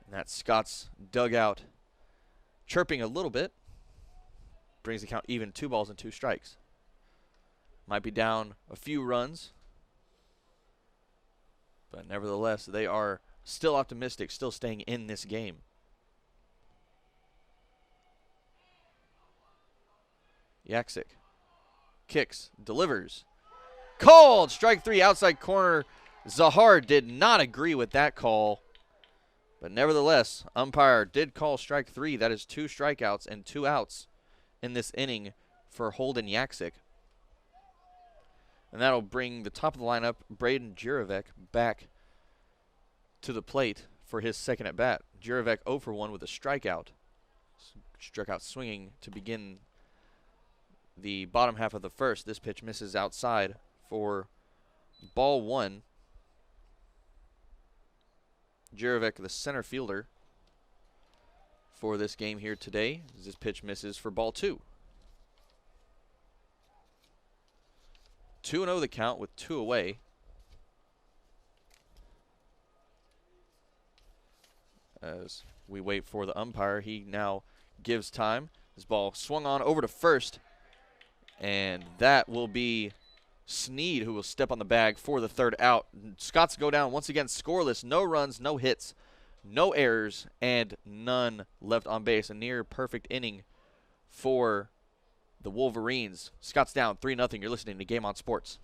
And that's Scott's dugout chirping a little bit. Brings the count even, 2 balls and 2 strikes. Might be down a few runs, but nevertheless, they are still optimistic, still staying in this game. Yaksic kicks, delivers. Called! Strike 3, outside corner. Zahar did not agree with that call, but nevertheless, umpire did call strike 3. That is 2 strikeouts and 2 outs in this inning for Holden Yaksic. And that'll bring the top of the lineup, Braden Juravec, back to the plate for his second at bat. Juravec 0 for 1 with a strikeout. Struck out swinging to begin the bottom half of the first. This pitch misses outside for ball 1. Juravec, the center fielder for this game here today, as this pitch misses for ball 2. 2-0 the count with 2 away. As we wait for the umpire, he now gives time. This ball swung on over to first, and that will be Sneed who will step on the bag for the 3rd out. Scots go down once again scoreless. No runs, no hits, no errors, and none left on base. A near perfect inning for the Wolverines. Scots down 3-0. You're listening to Game On Sports.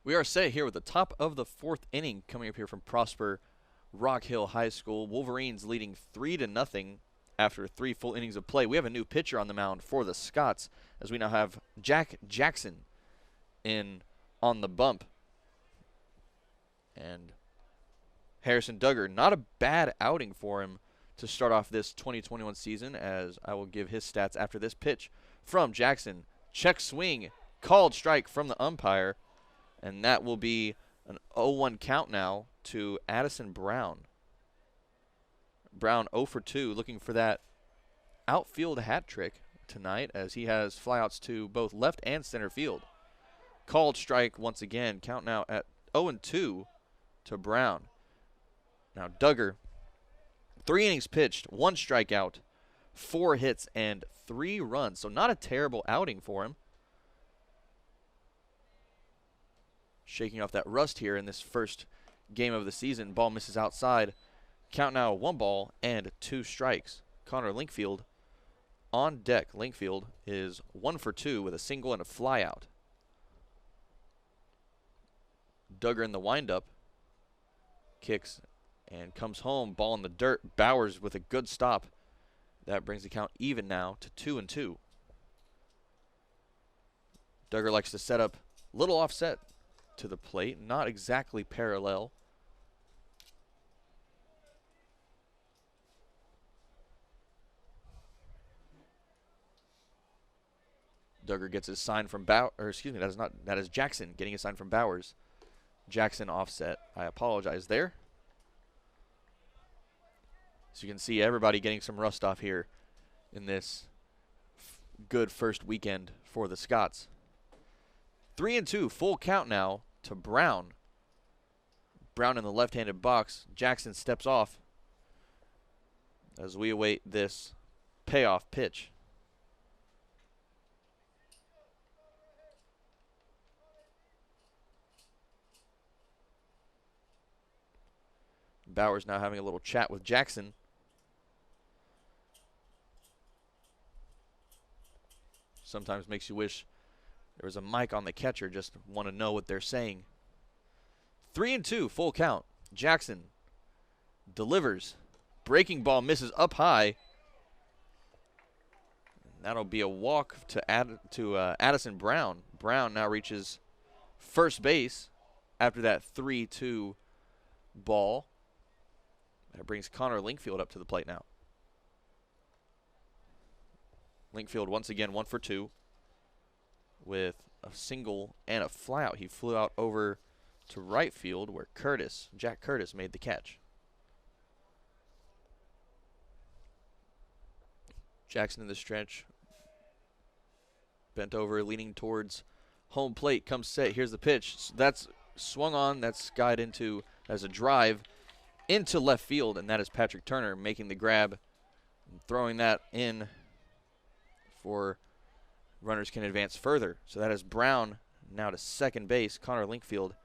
We are set here with the top of the 4th inning coming up here from Prosper Rock Hill High School. Wolverines leading 3-0 after 3 full innings of play. We have a new pitcher on the mound for the Scots, as we now have Jack Jackson in on the bump. And Harrison Duggar, not a bad outing for him to start off this 2021 season, as I will give his stats after this pitch from Jackson. Check swing, called strike from the umpire. And that will be an 0-1 count now to Addison Brown. Brown 0 for 2, looking for that outfield hat trick tonight, as he has flyouts to both left and center field. Called strike once again. Count now at 0-2 to Brown. Now Duggar, 3 innings pitched, 1 strikeout, 4 hits, and 3 runs. So not a terrible outing for him. Shaking off that rust here in this first game of the season. Ball misses outside. Count now 1 ball and 2 strikes. Connor Linkfield on deck. Linkfield is 1 for 2 with a single and a fly out. Duggar in the windup. Kicks and comes home. Ball in the dirt. Bowers with a good stop. That brings the count even now to 2-2. Duggar likes to set up a little offset to the plate. Not exactly parallel. Duggar gets his sign from that is Jackson getting a sign from Bowers. Jackson offset. I apologize there. So you can see everybody getting some rust off here in this good first weekend for the Scots. 3-2, full count now to Brown. Brown in the left-handed box. Jackson steps off as we await this payoff pitch. Bowers now having a little chat with Jackson. Sometimes makes you wish there was a mic on the catcher, just want to know what they're saying. 3-2, full count. Jackson delivers. Breaking ball misses up high. That'll be a walk to Addison Brown. Brown now reaches first base after that 3-2 ball. That brings Connor Linkfield up to the plate now. Linkfield once again 1 for 2 with a single and a flyout. He flew out over to right field where Jack Curtis made the catch. Jackson in the stretch. Bent over, leaning towards home plate. Comes set. Here's the pitch. That's swung on. That's skied into as a drive into left field, and that is Patrick Turner making the grab and throwing that in for runners can advance further. So that is Brown now to second base. Connor Linkfield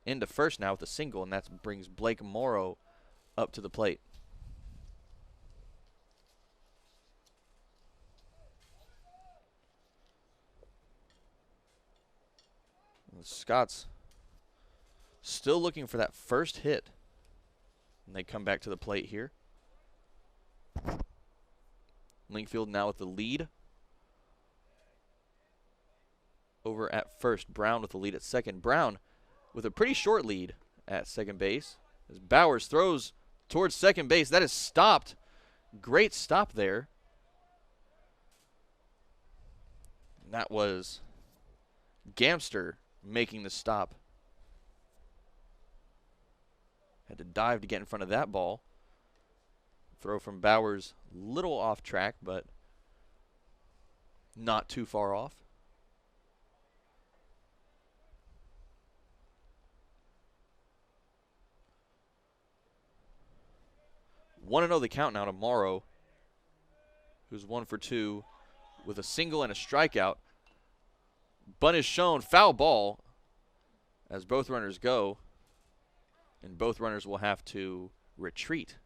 into first now with a single, and that brings Blake Morrow up to the plate. The Scots still looking for that first hit. And they come back to the plate here. Linkfield now with the lead. Over at first. Brown with the lead at second. Brown with a pretty short lead at second base. As Bowers throws towards second base. That is stopped. Great stop there. And that was Gamster making the stop. Had to dive to get in front of that ball. Throw from Bowers, little off track, but not too far off. Want to know the count now to Morrow, who's 1 for 2 with a single and a strikeout. Bunt is shown, foul ball as both runners go. And both runners will have to retreat.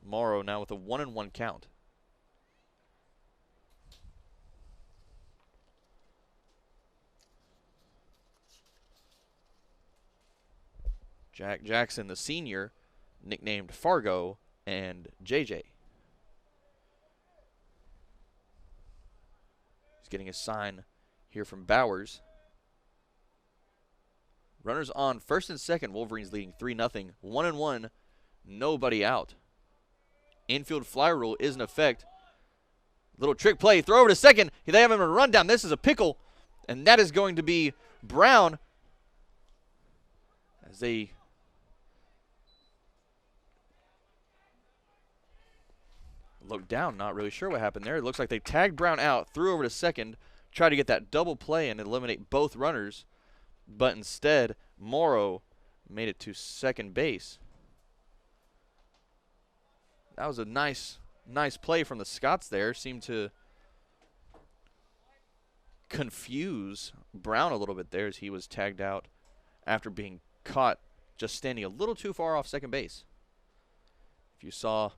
Morrow now with a 1-1 count. Jack Jackson, the senior, nicknamed Fargo, and JJ. He's getting a sign here from Bowers. Runners on first and second. Wolverines leading 3-0. 1-1. Nobody out. Infield fly rule is in effect. Little trick play. Throw over to second. They have him a run down. This is a pickle. And that is going to be Brown. As they look down. Not really sure what happened there. It looks like they tagged Brown out. Threw over to second. try to get that double play and eliminate both runners, but instead Morrow made it to second base. That was a nice play from the Scots there. Seemed to confuse Brown a little bit there as he was tagged out after being caught just standing a little too far off second base. If you saw,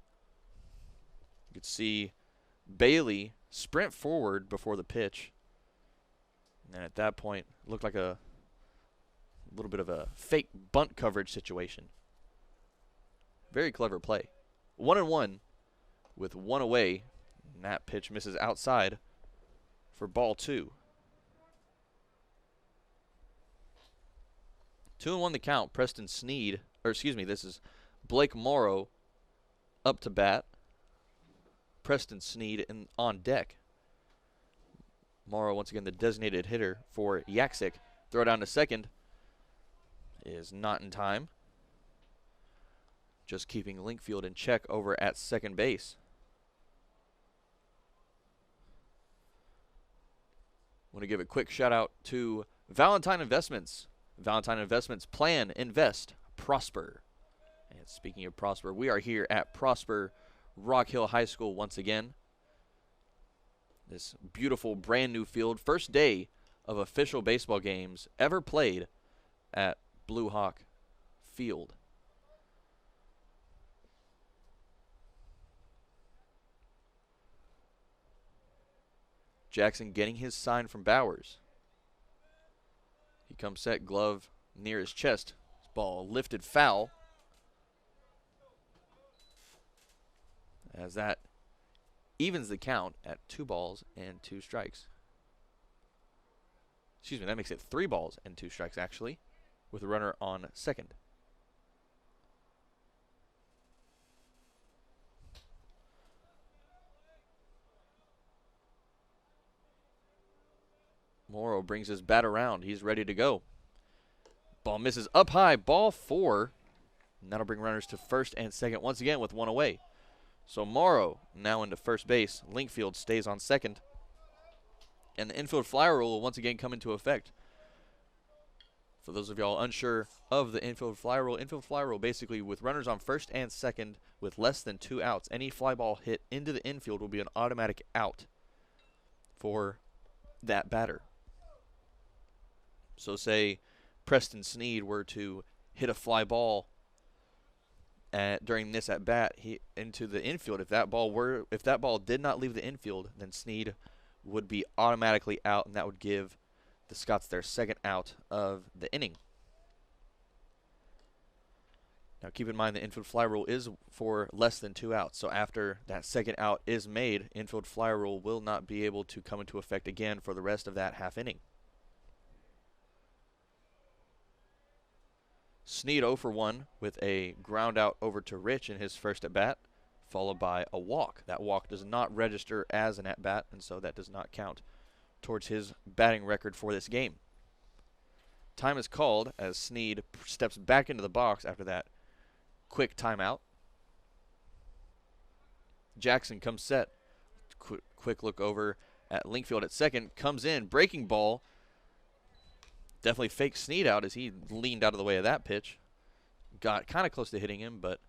you could see Bailey sprint forward before the pitch. And at that point, it looked like a little bit of a fake bunt coverage situation. Very clever play. 1-1 with one away. And that pitch misses outside for ball 2. 2-1 the count. Preston Sneed, or excuse me, this is Blake Morrow up to bat. Preston Sneed on deck. Morrow, once again, the designated hitter for Yaksik. Throw down to second is not in time. Just keeping Linkfield in check over at second base. Want to give a quick shout out to Valentine Investments. Valentine Investments, plan, invest, prosper. And speaking of prosper, we are here at Prosper Rock Hill High School once again. This beautiful brand new field. First day of official baseball games ever played at Blue Hawk Field. Jackson getting his sign from Bowers. He comes set, glove near his chest. This ball lifted foul. As that evens the count at 2 balls and 2 strikes. Excuse me, that makes it 3 balls and 2 strikes actually, with a runner on second. Morrow brings his bat around. He's ready to go. Ball misses up high. Ball 4. And that'll bring runners to first and second once again with 1 away. So Morrow now into first base. Linkfield stays on second. And the infield fly rule will once again come into effect. For those of y'all unsure of the infield fly rule basically with runners on first and second with less than 2 outs, any fly ball hit into the infield will be an automatic out for that batter. So say Preston Sneed were to hit a fly ball during this at bat into the infield. If that ball did not leave the infield, then Sneed would be automatically out, and that would give the Scots their second out of the inning. Now keep in mind the infield fly rule is for less than 2 outs. So after that second out is made, infield fly rule will not be able to come into effect again for the rest of that half inning. Sneed 0 for 1 with a ground out over to Rich in his first at bat, followed by a walk. That walk does not register as an at bat, and so that does not count towards his batting record for this game. Time is called as Sneed steps back into the box after that quick timeout. Jackson comes set. Quick look over at Linkfield at second. Comes in, breaking ball. Definitely faked Sneed out as he leaned out of the way of that pitch. Got kind of close to hitting him, but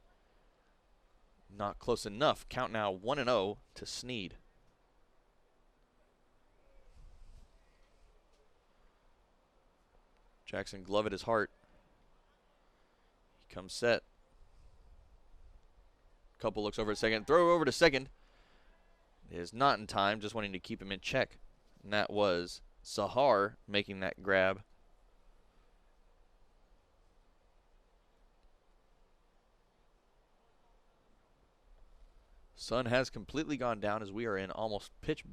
not close enough. Count now 1-0 to Sneed. Jackson glove at his heart. He comes set. Couple looks over at second. Throw over to second. It is not in time, just wanting to keep him in check. And that was Zahar making that grab. Sun has completely gone down as we are in almost pitch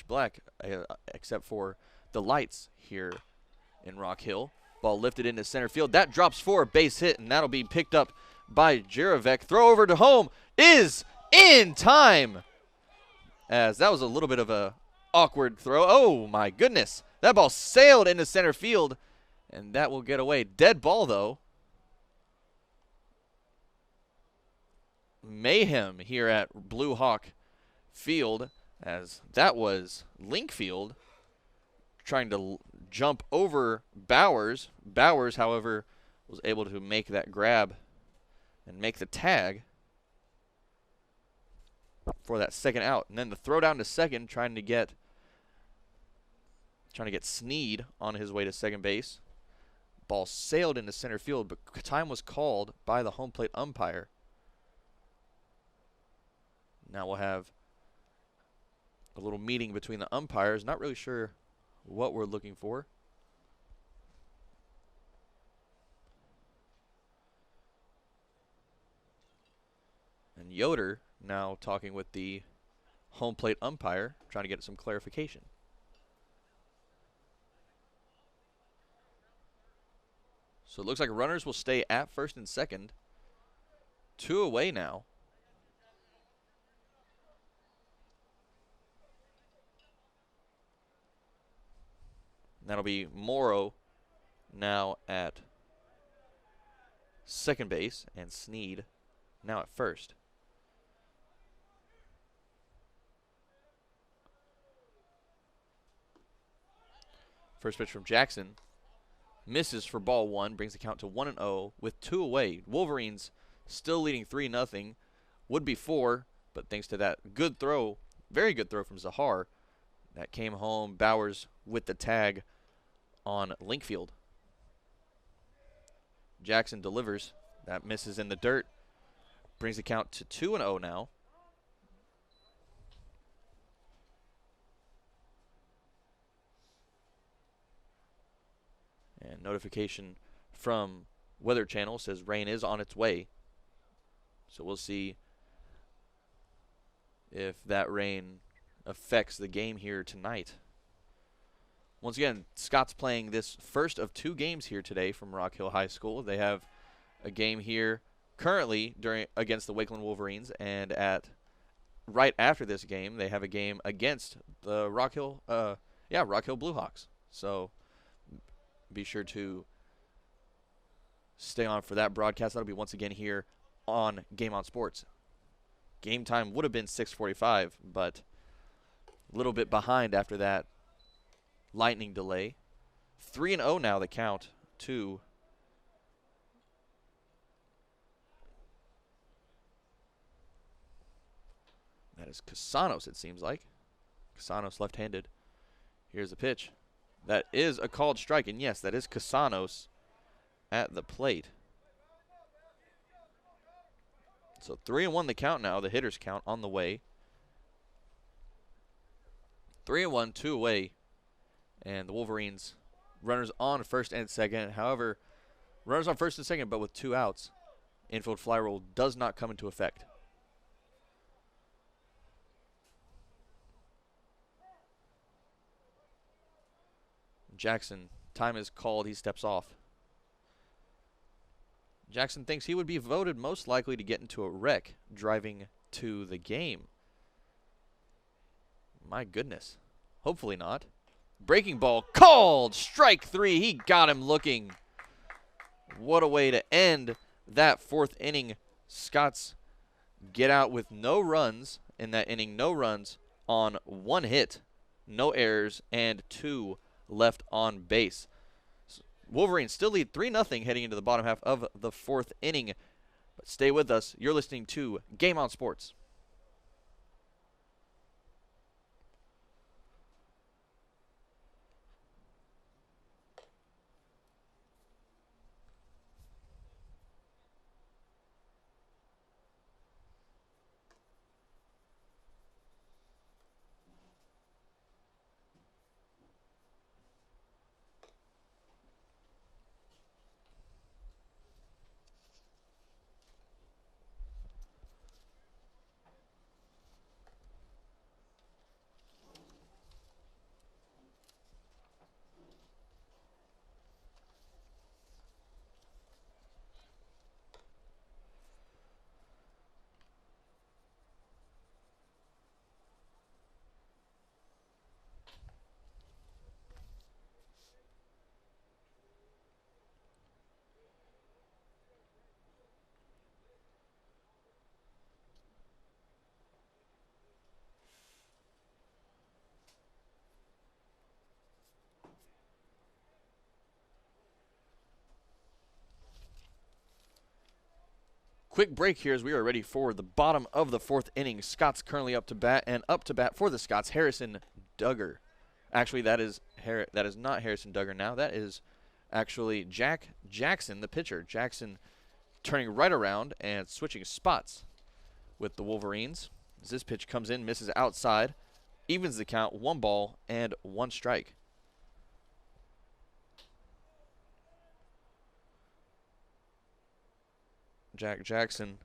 black, except for the lights here in Rock Hill. Ball lifted into center field. That drops for a base hit, and that'll be picked up by Jarovec. Throw over to home is in time. As that was a little bit of a awkward throw. Oh, my goodness. That ball sailed into center field, and that will get away. Dead ball, though. Mayhem here at Blue Hawk Field, as that was Linkfield trying to jump over Bowers. Bowers, however, was able to make that grab and make the tag for that second out. And then the throw down to second, trying to get Sneed on his way to second base. Ball sailed into center field, but time was called by the home plate umpire. Now we'll have a little meeting between the umpires. Not really sure what we're looking for. And Yoder now talking with the home plate umpire, trying to get some clarification. So it looks like runners will stay at first and second. 2 away now. And that'll be Morrow now at second base and Sneed now at first. First pitch from Jackson. Misses for ball 1, brings the count to 1-0 with 2 away. Wolverines still leading 3-0. Would be 4, but thanks to that good throw, very good throw from Zahar, that came home. Bowers with the tag on Linkfield. Jackson delivers. That misses in the dirt. Brings the count to 2-0 now. And notification from Weather Channel says rain is on its way. So we'll see if that rain affects the game here tonight. Once again, Scott's playing this first of 2 games here today from Rock Hill High School. They have a game here currently against the Wakeland Wolverines, and right after this game, they have a game against the Rock Hill Bluehawks. So be sure to stay on for that broadcast. That'll be once again here on Game On Sports. Game time would have been 6:45, but a little bit behind after that lightning delay. 3-0 now the count to that is Casanos, it seems like. Casanos left-handed. Here's the pitch. That is a called strike, and yes, that is Casanos at the plate. So 3-1 the count now, the hitters count on the way. 3-1, 2 away, and the Wolverines runners on first and second. However, runners on first and second, but with 2 outs. Infield fly rule does not come into effect. Jackson, time is called. He steps off. Jackson thinks he would be voted most likely to get into a wreck driving to the game. My goodness. Hopefully not. Breaking ball called. Strike 3. He got him looking. What a way to end that 4th inning. Scots get out with no runs in that inning. No runs on 1 hit. No errors and 2 left on base. Wolverines still lead 3-0 heading into the bottom half of the 4th inning. But stay with us. You're listening to Game On Sports. Quick break here as we are ready for the bottom of the 4th inning. Scott's currently up to bat, and up to bat for the Scots, Harrison Duggar. Actually, that is not Harrison Duggar now. That is actually Jack Jackson, the pitcher. Jackson turning right around and switching spots with the Wolverines. As this pitch comes in, misses outside, evens the count, 1 ball and 1 strike. Jack Jackson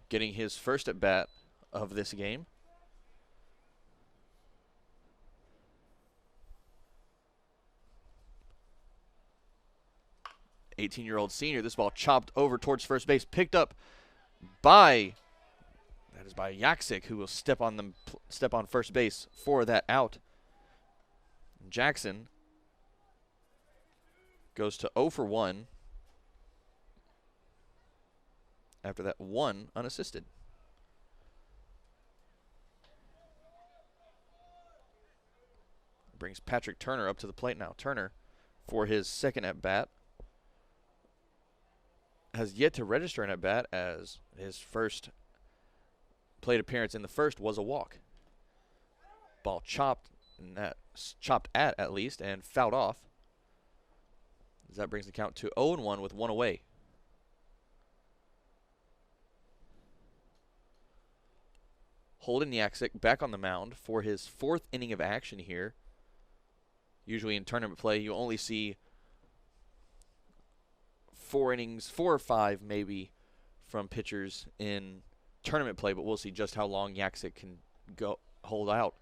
getting his first at bat of this game. '18-year-old senior. This ball chopped over towards first base, picked up by Yaksik, who will step on first base for that out. Jackson goes to 0 for 1 after that 1 unassisted. Brings Patrick Turner up to the plate now. Turner, for his second at bat, has yet to register an at bat, as his first plate appearance in the first was a walk. Ball chopped, and that chopped at least, and fouled off. As that brings the count to 0-1 with 1 away. Holden Yaksik back on the mound for his 4th inning of action here. Usually in tournament play, you only see 4 innings, 4 or 5 maybe, from pitchers in tournament play, but we'll see just how long Yaksik can hold out.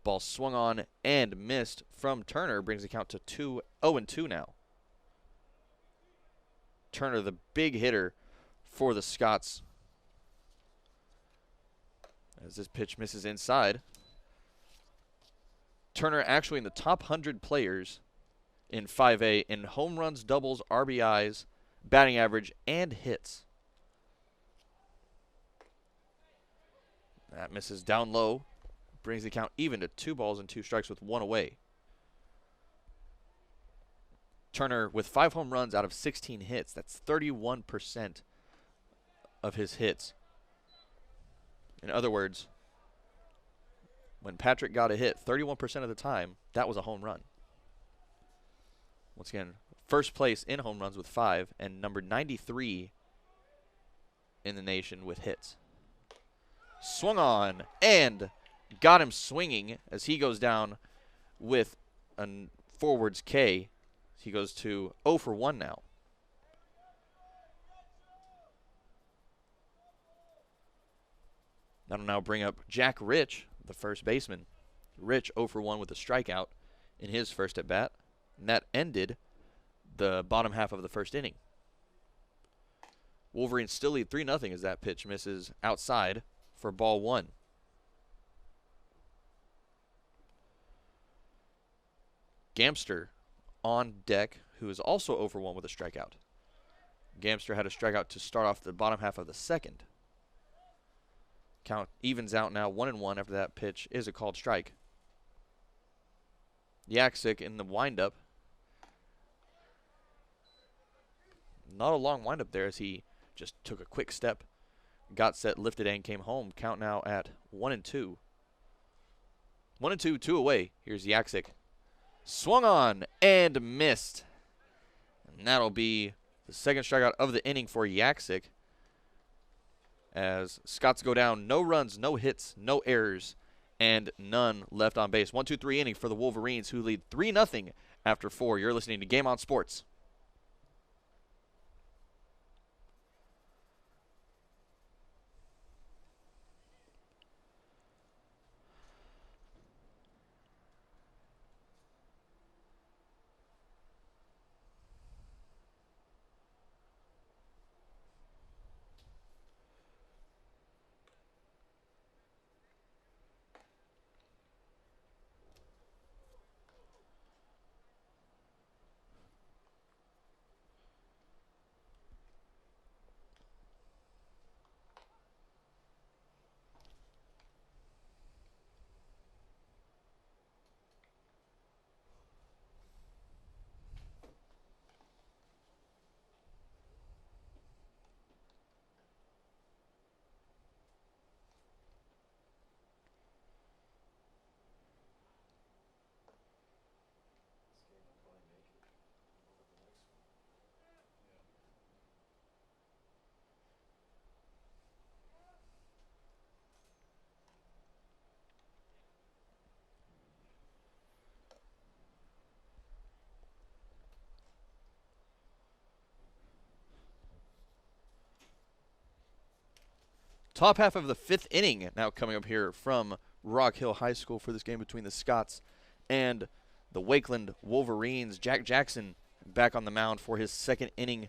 Ball swung on and missed from Turner, brings the count to 0-2 now. Turner, the big hitter for the Scots, as this pitch misses inside. Turner actually in the top 100 players in 5A in home runs, doubles, RBIs, batting average, and hits. That misses down low, brings the count even to 2 balls and 2 strikes with 1 away. Turner with 5 home runs out of 16 hits. That's 31% of his hits. In other words, when Patrick got a hit 31% of the time, that was a home run. Once again, first place in home runs with 5, and number 93 in the nation with hits. Swung on and got him swinging as he goes down with a forwards K. He goes to 0 for 1 now. That'll now bring up Jack Rich, the first baseman. Rich 0 for 1 with a strikeout in his first at bat. And that ended the bottom half of the first inning. Wolverines still lead 3-0 as that pitch misses outside for ball 1. Gamster on deck, who is also 0 for 1 with a strikeout. Gamster had a strikeout to start off the bottom half of the second. Count evens out now 1-1 after that pitch is a called strike. Yaksik in the windup. Not a long windup there as he just took a quick step, got set, lifted, and came home. Count now at 1-2. 1-2, 2 away. Here's Yaksik. Swung on and missed. And that'll be the second strikeout of the inning for Yaksik, as Scots go down, no runs, no hits, no errors, and none left on base. 1-2-3 inning for the Wolverines, who lead 3-0 after 4. You're listening to Game On Sports. Top half of the 5th inning now coming up here from Rock Hill High School for this game between the Scots and the Wakeland Wolverines. Jack Jackson back on the mound for his 2nd inning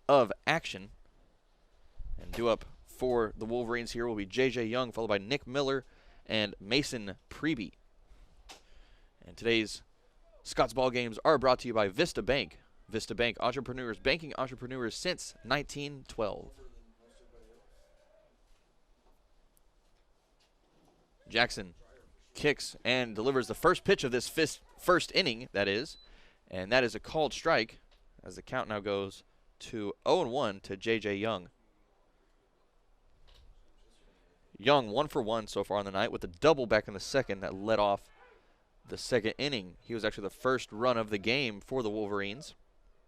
of action. And due up for the Wolverines here will be J.J. Young, followed by Nick Miller and Mason Preby. And today's Scots ball games are brought to you by Vista Bank. Vista Bank, entrepreneurs banking entrepreneurs since 1912. Jackson kicks and delivers the first pitch of this first inning, that is. And that is a called strike as the count now goes to 0-1 to J.J. Young. Young 1 for 1 so far on the night with a double back in the 2nd that led off the 2nd inning. He was actually the first run of the game for the Wolverines.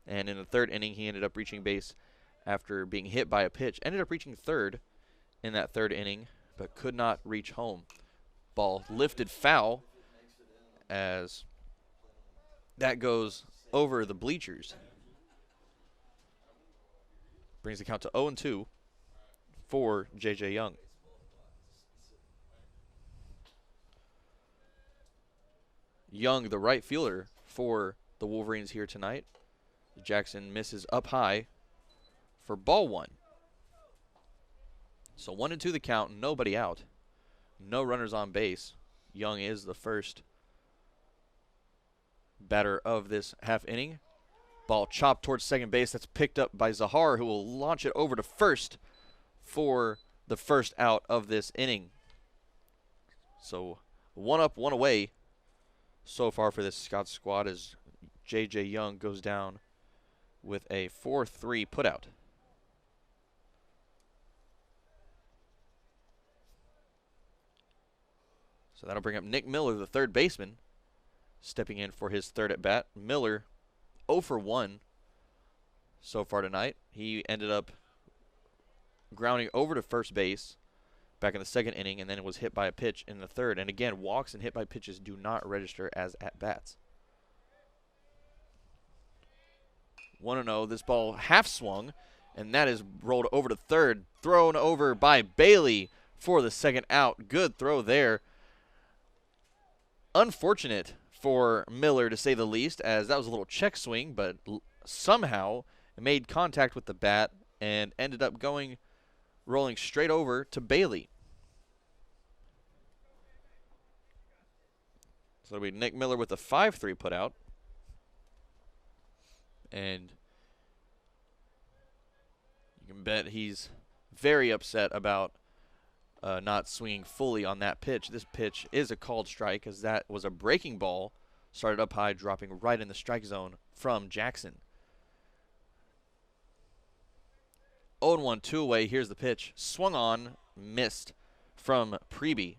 And in the 3rd inning, he ended up reaching base after being hit by a pitch. Ended up reaching 3rd in that 3rd inning, but could not reach home. Ball lifted foul as that goes over the bleachers. Brings the count to 0-2 for J.J. Young. Young, the right fielder for the Wolverines here tonight. Jackson misses up high for ball 1. So 1-2 the count, nobody out. No runners on base. Young is the first batter of this half inning. Ball chopped towards second base. That's picked up by Zahar, who will launch it over to first for the first out of this inning. So 1 up, 1 away so far for this Scots squad as J.J. Young goes down with a 4-3 putout. So that'll bring up Nick Miller, the 3rd baseman, stepping in for his 3rd at bat. Miller 0 for 1 so far tonight. He ended up grounding over to first base back in the 2nd inning and then was hit by a pitch in the 3rd. And again, walks and hit by pitches do not register as at-bats. 1-0. This ball half swung, and that is rolled over to 3rd. Thrown over by Bailey for the 2nd out. Good throw there. Unfortunate for Miller, to say the least, as that was a little check swing, but somehow made contact with the bat and ended up rolling straight over to Bailey. So it'll be Nick Miller with a 5-3 putout. And you can bet he's very upset about not swinging fully on that pitch. This pitch is a called strike, as that was a breaking ball, started up high, dropping right in the strike zone from Jackson. 0-1, 2 away. Here's the pitch. Swung on, missed from Preby.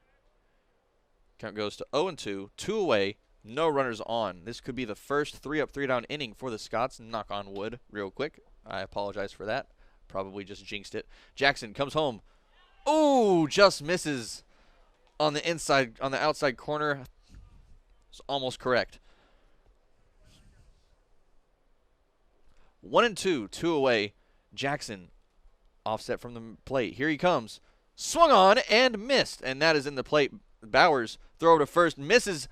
Count goes to 0-2, 2 away, no runners on. This could be the first 3-up, 3-down inning for the Scots. Knock on wood real quick. I apologize for that. Probably just jinxed it. Jackson comes home. Oh, just misses on the outside corner. It's almost correct. 1-2, 2 away. Jackson offset from the plate. Here he comes. Swung on and missed, and that is in the plate. Bowers throw to first, misses,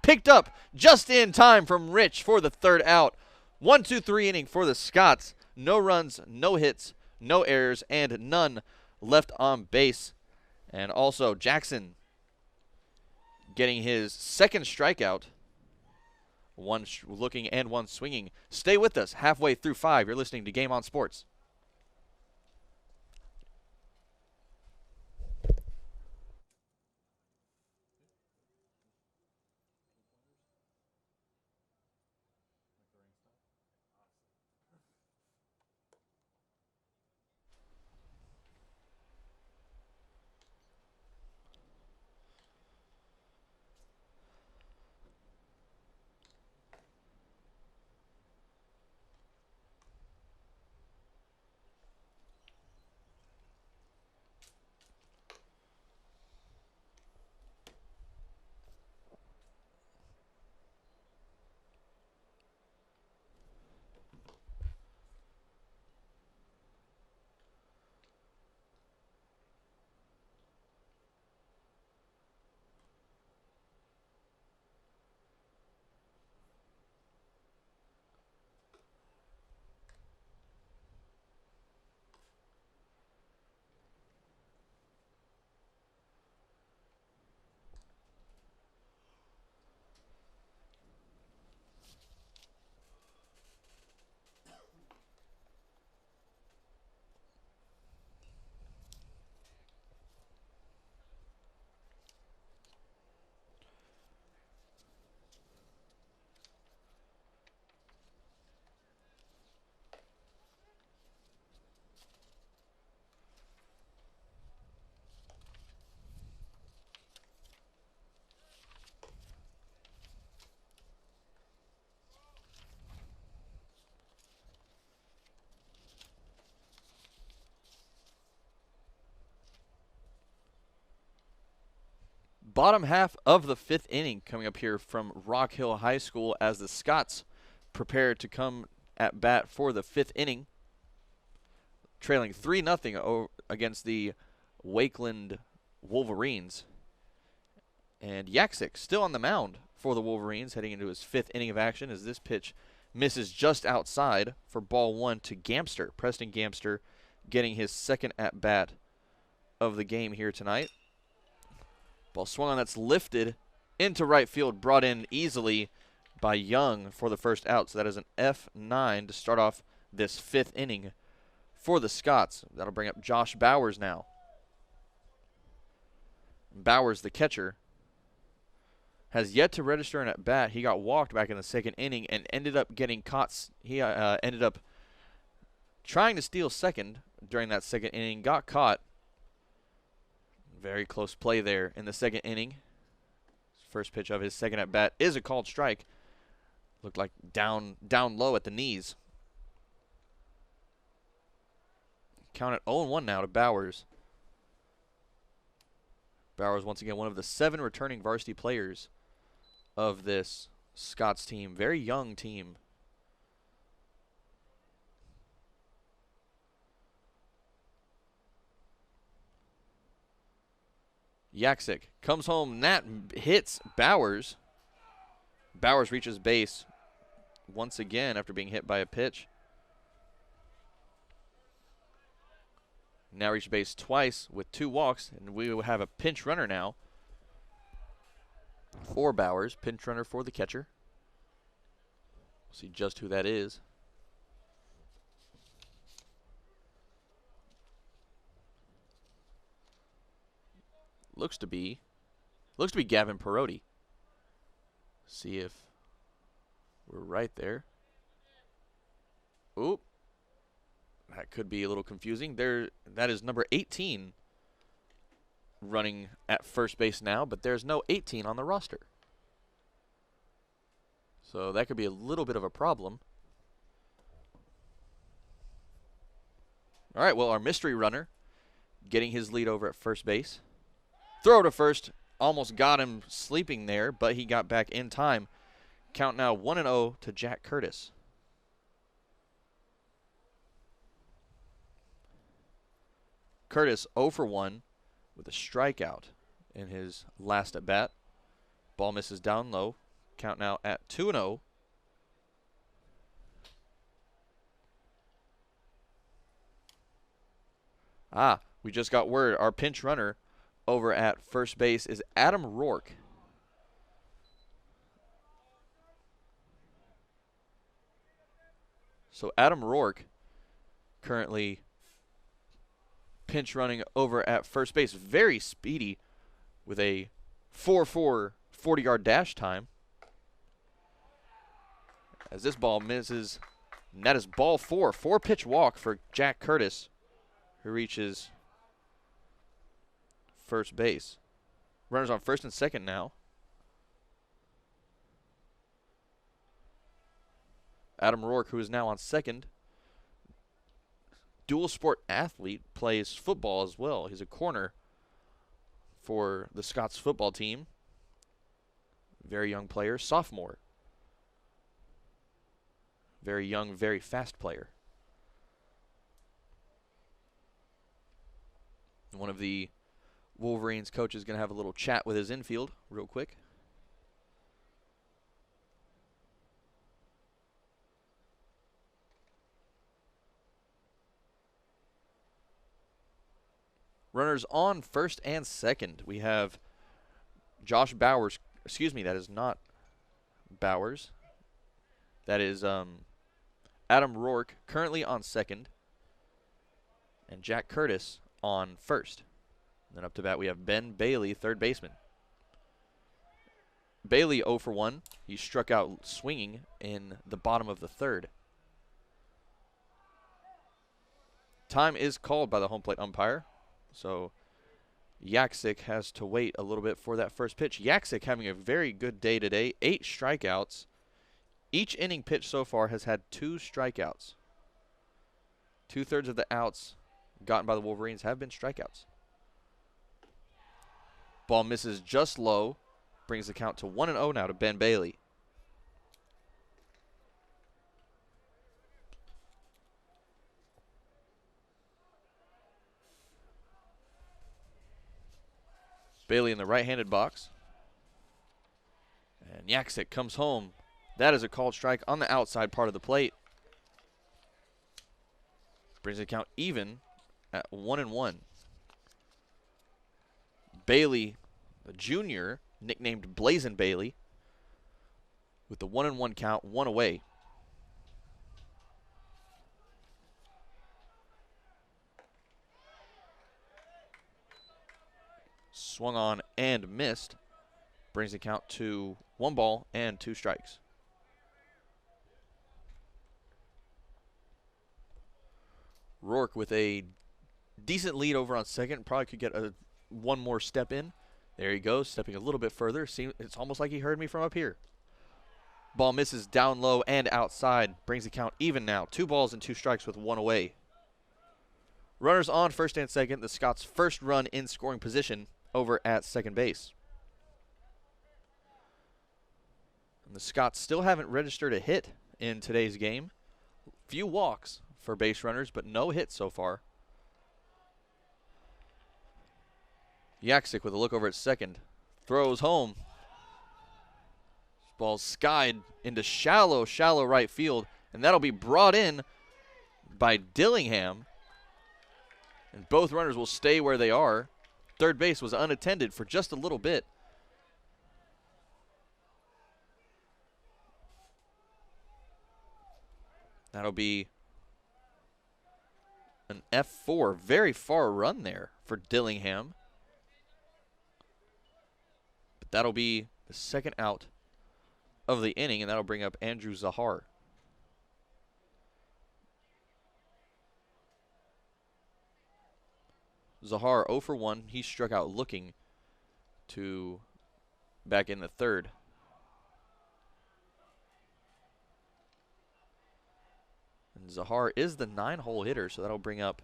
picked up just in time from Rich for the 3rd out. 1-2-3 inning for the Scots. No runs, no hits, no errors, and none left on base. And also Jackson getting his 2nd strikeout. 1 looking and 1 swinging. Stay with us halfway through 5. You're listening to Game On Sports. bottom half of the 5th inning coming up here from Rock Hill High School as the Scots prepare to come at bat for the 5th inning. Trailing 3-0 against the Wakeland Wolverines. And Yaksik still on the mound for the Wolverines heading into his 5th inning of action as this pitch misses just outside for ball 1 to Gamster. Preston Gamster getting his 2nd at-bat of the game here tonight. Ball swung on, that's lifted into right field, brought in easily by Young for the first out. So that is an F9 to start off this 5th inning for the Scots. That'll bring up Josh Bowers now. Bowers, the catcher, has yet to register an at-bat. He got walked back in the 2nd inning and ended up getting caught. He ended up trying to steal second during that 2nd inning, got caught. Very close play there in the 2nd inning. First pitch of his 2nd at-bat is a called strike. Looked like down low at the knees. Count it 0-1 now to Bowers. Bowers, once again, one of the 7 returning varsity players of this Scots team. Very young team. Yaksik comes home. That hits Bowers. Bowers reaches base once again after being hit by a pitch. Now reached base twice with 2 walks, and we will have a pinch runner now for Bowers. Pinch runner for the catcher. We'll see just who that is. Looks to be Gavin Perotti. See if we're right there. Oop. That could be a little confusing. That is number 18 running at first base now, but there's no 18 on the roster. So that could be a little bit of a problem. All right, well, our mystery runner getting his lead over at first base. Throw to first, almost got him sleeping there, but he got back in time. Count now 1-0 to Jack Curtis. Curtis 0 for 1 with a strikeout in his last at bat. Ball misses down low. Count now at 2-0. We just got word. Our pinch runner over at first base is Adam Rourke. So Adam Rourke currently pinch running over at first base. Very speedy with a 4.4 40-yard dash time. As this ball misses, and that is ball 4. 4-pitch walk for Jack Curtis, who reaches first base. Runners on first and second now. Adam Rourke, who is now on second. Dual sport athlete, plays football as well. He's a corner for the Scots football team. Very young player, sophomore. Very young, very fast player. One of the Wolverines coaches is going to have a little chat with his infield real quick. Runners on first and second. We have Josh Bowers. Excuse me, that is not Bowers. That is Adam Rourke currently on second. And Jack Curtis on first. Then up to bat we have Ben Bailey, third baseman. Bailey 0 for 1. He struck out swinging in the bottom of the third. Time is called by the home plate umpire. So Yaksik has to wait a little bit for that first pitch. Yaksik having a very good day today. 8 strikeouts. Each inning pitch so far has had 2 strikeouts. 2/3 of the outs gotten by the Wolverines have been strikeouts. Ball misses just low. Brings the count to 1-0 now to Ben Bailey. Bailey in the right-handed box. And Yaksik comes home. That is a called strike on the outside part of the plate. Brings the count even at 1-1. Bailey, the junior, nicknamed Blazin' Bailey, with the 1-1 count, 1 away. Swung on and missed. Brings the count to 1 ball and 2 strikes. Rourke with a decent lead over on second. Probably could get one more step in. There he goes, stepping a little bit further. It's almost like he heard me from up here. Ball misses down low and outside. Brings the count even now. 2 balls and 2 strikes with 1 away. Runners on first and second. The Scots' first run in scoring position over at second base. And the Scots still haven't registered a hit in today's game. Few walks for base runners, but no hits so far. Yaksik with a look over at second. Throws home. Ball's skied into shallow right field, and that'll be brought in by Dillingham. And both runners will stay where they are. Third base was unattended for just a little bit. That'll be an F4. Very far run there for Dillingham. But that'll be the second out of the inning, and that'll bring up Andrew Zahar. Zahar 0 for 1. He struck out looking to back in the third. And Zahar is the 9-hole hitter, so that'll bring up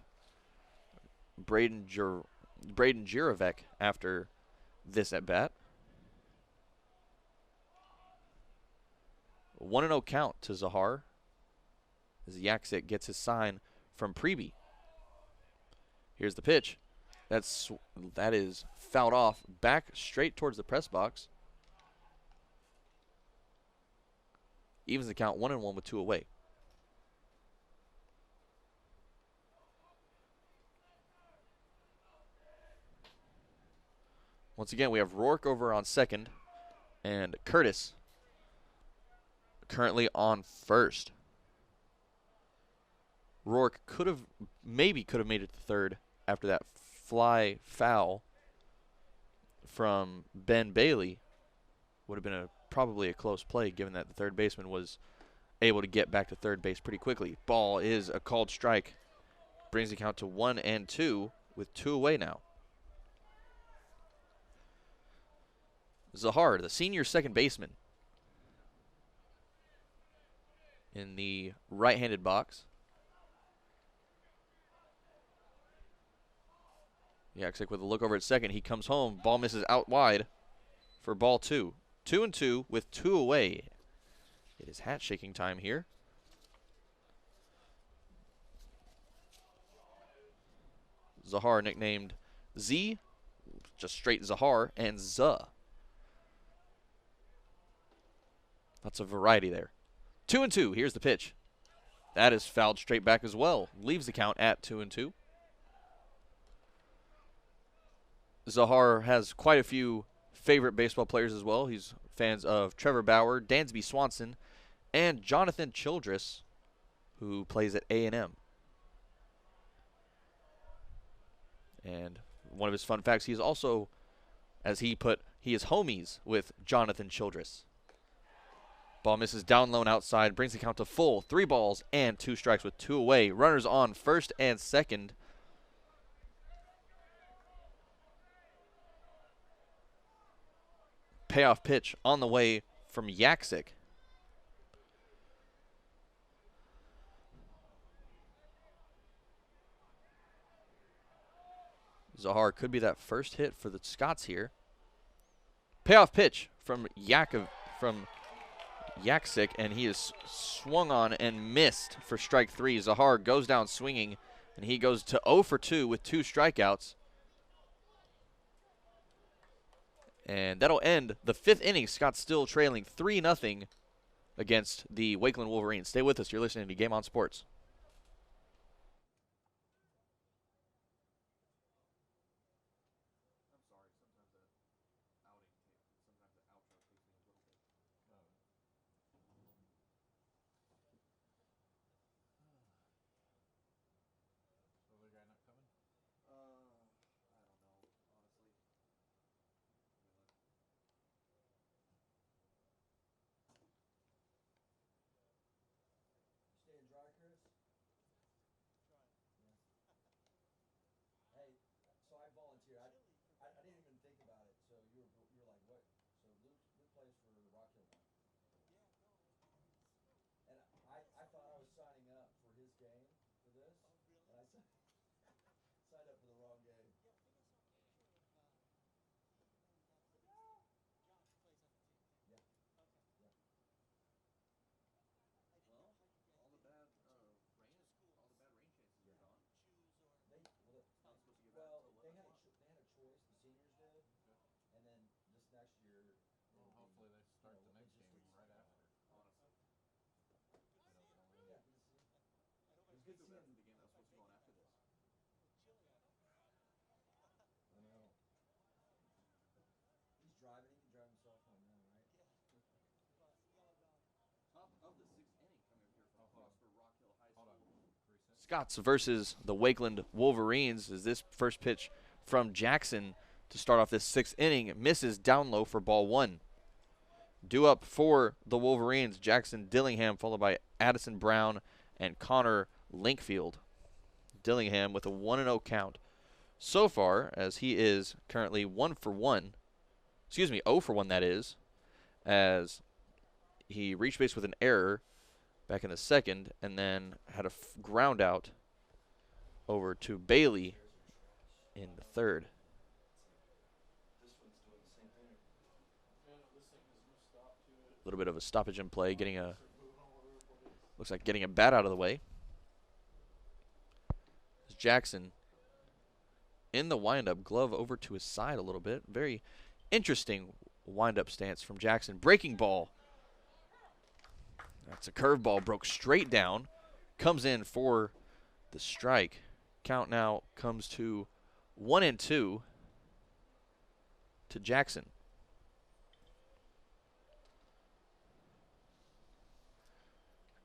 Braden Jirovec after this at bat. 1-0 count to Zahar as Yaksik gets his sign from Preby. Here's the pitch. That is fouled off back straight towards the press box. Evens the count 1-1 with 2 away. Once again, we have Rourke over on second and Curtis currently on first. Rourke maybe could have made it to third after that fly foul from Ben Bailey. Would have been probably a close play given that the third baseman was able to get back to third base pretty quickly. Ball is a called strike. Brings the count to 1-2 with 2 away now. Zahar, the senior second baseman, in the right-handed box. Yaksik with a look over at second. He comes home. Ball misses out wide for ball 2. 2-2 with 2 away. It is hat shaking time here. Zahar nicknamed Z, just straight Zahar, and Zuh. Lots of variety there. 2-2. Here's the pitch. That is fouled straight back as well. Leaves the count at 2-2. Zahar has quite a few favorite baseball players as well. He's fans of Trevor Bauer, Dansby Swanson, and Jonathan Childress, who plays at A&M. And one of his fun facts, he is also, as he put, he is homies with Jonathan Childress. Ball misses down low and outside, brings the count to full. 3 balls and 2 strikes with 2 away. Runners on first and second. Payoff pitch on the way from Yaksik. Zahar could be that first hit for the Scots here. Payoff pitch from Yaksik, and he is swung on and missed for strike 3. Zahar goes down swinging, and he goes to 0 for 2 with 2 strikeouts. And that'll end the 5th inning. Scott's still trailing 3-0 against the Wakeland Wolverines. Stay with us. You're listening to Game On Sports. Other guy not coming? I don't know, honestly. Staying dry, Chris? Hey, so I volunteer. I didn't even think about it. So you're like, what? So Luke plays for Rock Hill now. And I thought I was signing up for his game for this, and I signed up for the wrong game. Yeah. Yeah. Well, all the bad rain chances are gone. They had a choice. The seniors did, and then this next year. Well, hopefully they start the next game right after. Honestly. Yeah, it was good seeing the game that was supposed to go on after this. I know. He's driving. He can drive himself home now, right? Top of the 6th inning coming up here from Prosper Rock Hill High School. Hold on. Scots versus the Wakeland Wolverines is this first pitch from Jackson to start off this 6th inning. Misses down low for ball 1. Due up for the Wolverines, Jackson Dillingham, followed by Addison Brown and Connor Linkfield. Dillingham with a 1-0 count so far, as he is currently 1 for 1. Excuse me, 0 for 1 that is, as he reached base with an error back in the 2nd, and then had a ground out over to Bailey in the 3rd. A little bit of a stoppage in play, looks like getting a bat out of the way. Jackson in the windup, glove over to his side a little bit. Very interesting windup stance from Jackson. Breaking ball. That's a curveball, broke straight down. Comes in for the strike. Count now comes to 1-2 to Jackson.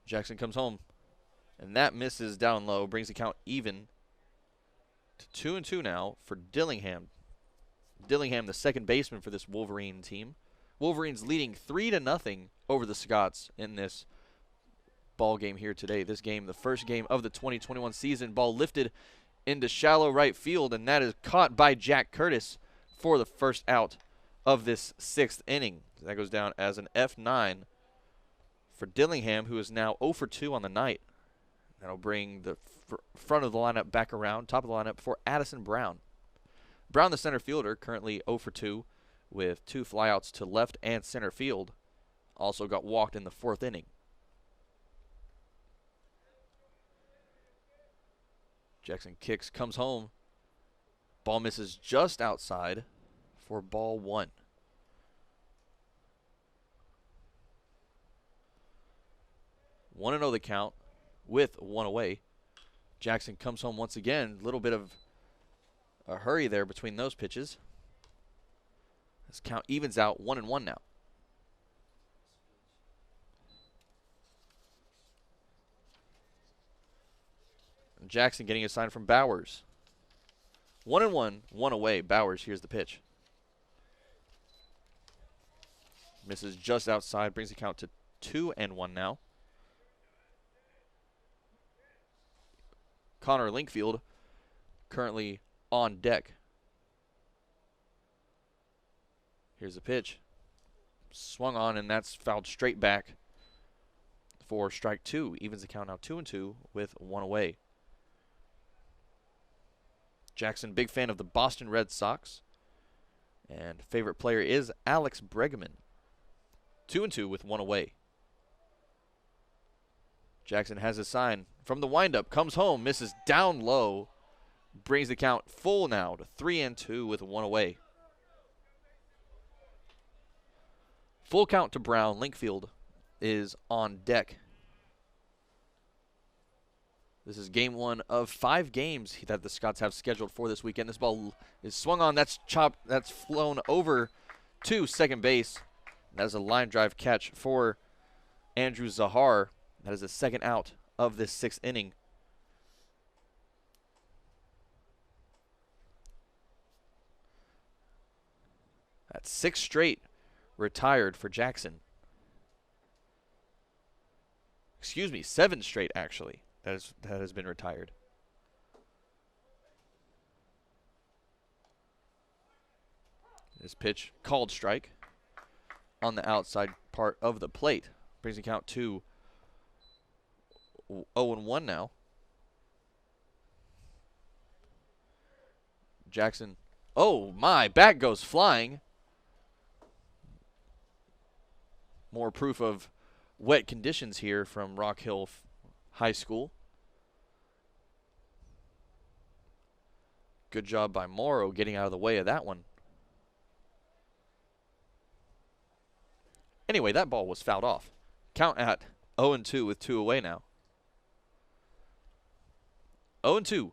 Jackson comes home, and that misses down low, brings the count even to 2-2 now for Dillingham. Dillingham, the second baseman for this Wolverine team. Wolverines leading 3-0 over the Scots in this ball game here today. This game, the first game of the 2021 season. Ball lifted into shallow right field, and that is caught by Jack Curtis for the first out of this 6th inning. That goes down as an F9 for Dillingham, who is now 0 for 2 on the night. That'll bring the front of the lineup back around, top of the lineup for Addison Brown. Brown, the center fielder, currently 0 for 2 with 2 flyouts to left and center field. Also got walked in the 4th inning. Jackson kicks, comes home. Ball misses just outside for ball 1. 1-0 the count with 1 away. Jackson comes home once again. A little bit of a hurry there between those pitches. This count evens out 1-1 now. And Jackson getting a sign from Bowers. 1-1, 1 away. Bowers, here's the pitch. Misses just outside, brings the count to 2-1 now. Connor Linkfield currently on deck. Here's the pitch. Swung on, and that's fouled straight back for strike 2. Evens the count now 2-2 with 1 away. Jackson, big fan of the Boston Red Sox. And favorite player is Alex Bregman. 2-2 with 1 away. Jackson has his sign from the windup, comes home, misses down low, brings the count full now to 3-2 with 1 away. Full count to Brown. Linkfield is on deck. This is game 1 of 5 games that the Scots have scheduled for this weekend. This ball is swung on. That's chopped. That's flown over to second base. That is a line drive catch for Andrew Zahar. That is the second out of this 6th inning. That's 6 straight retired for Jackson. Excuse me, 7 straight actually. That has been retired. This pitch called strike on the outside part of the plate. Brings the count to 0-1 now. Jackson. Oh my, bat goes flying. More proof of wet conditions here from Rock Hill High School. Good job by Morrow getting out of the way of that one. Anyway, that ball was fouled off. Count at 0-2 with 2 away now. 0-2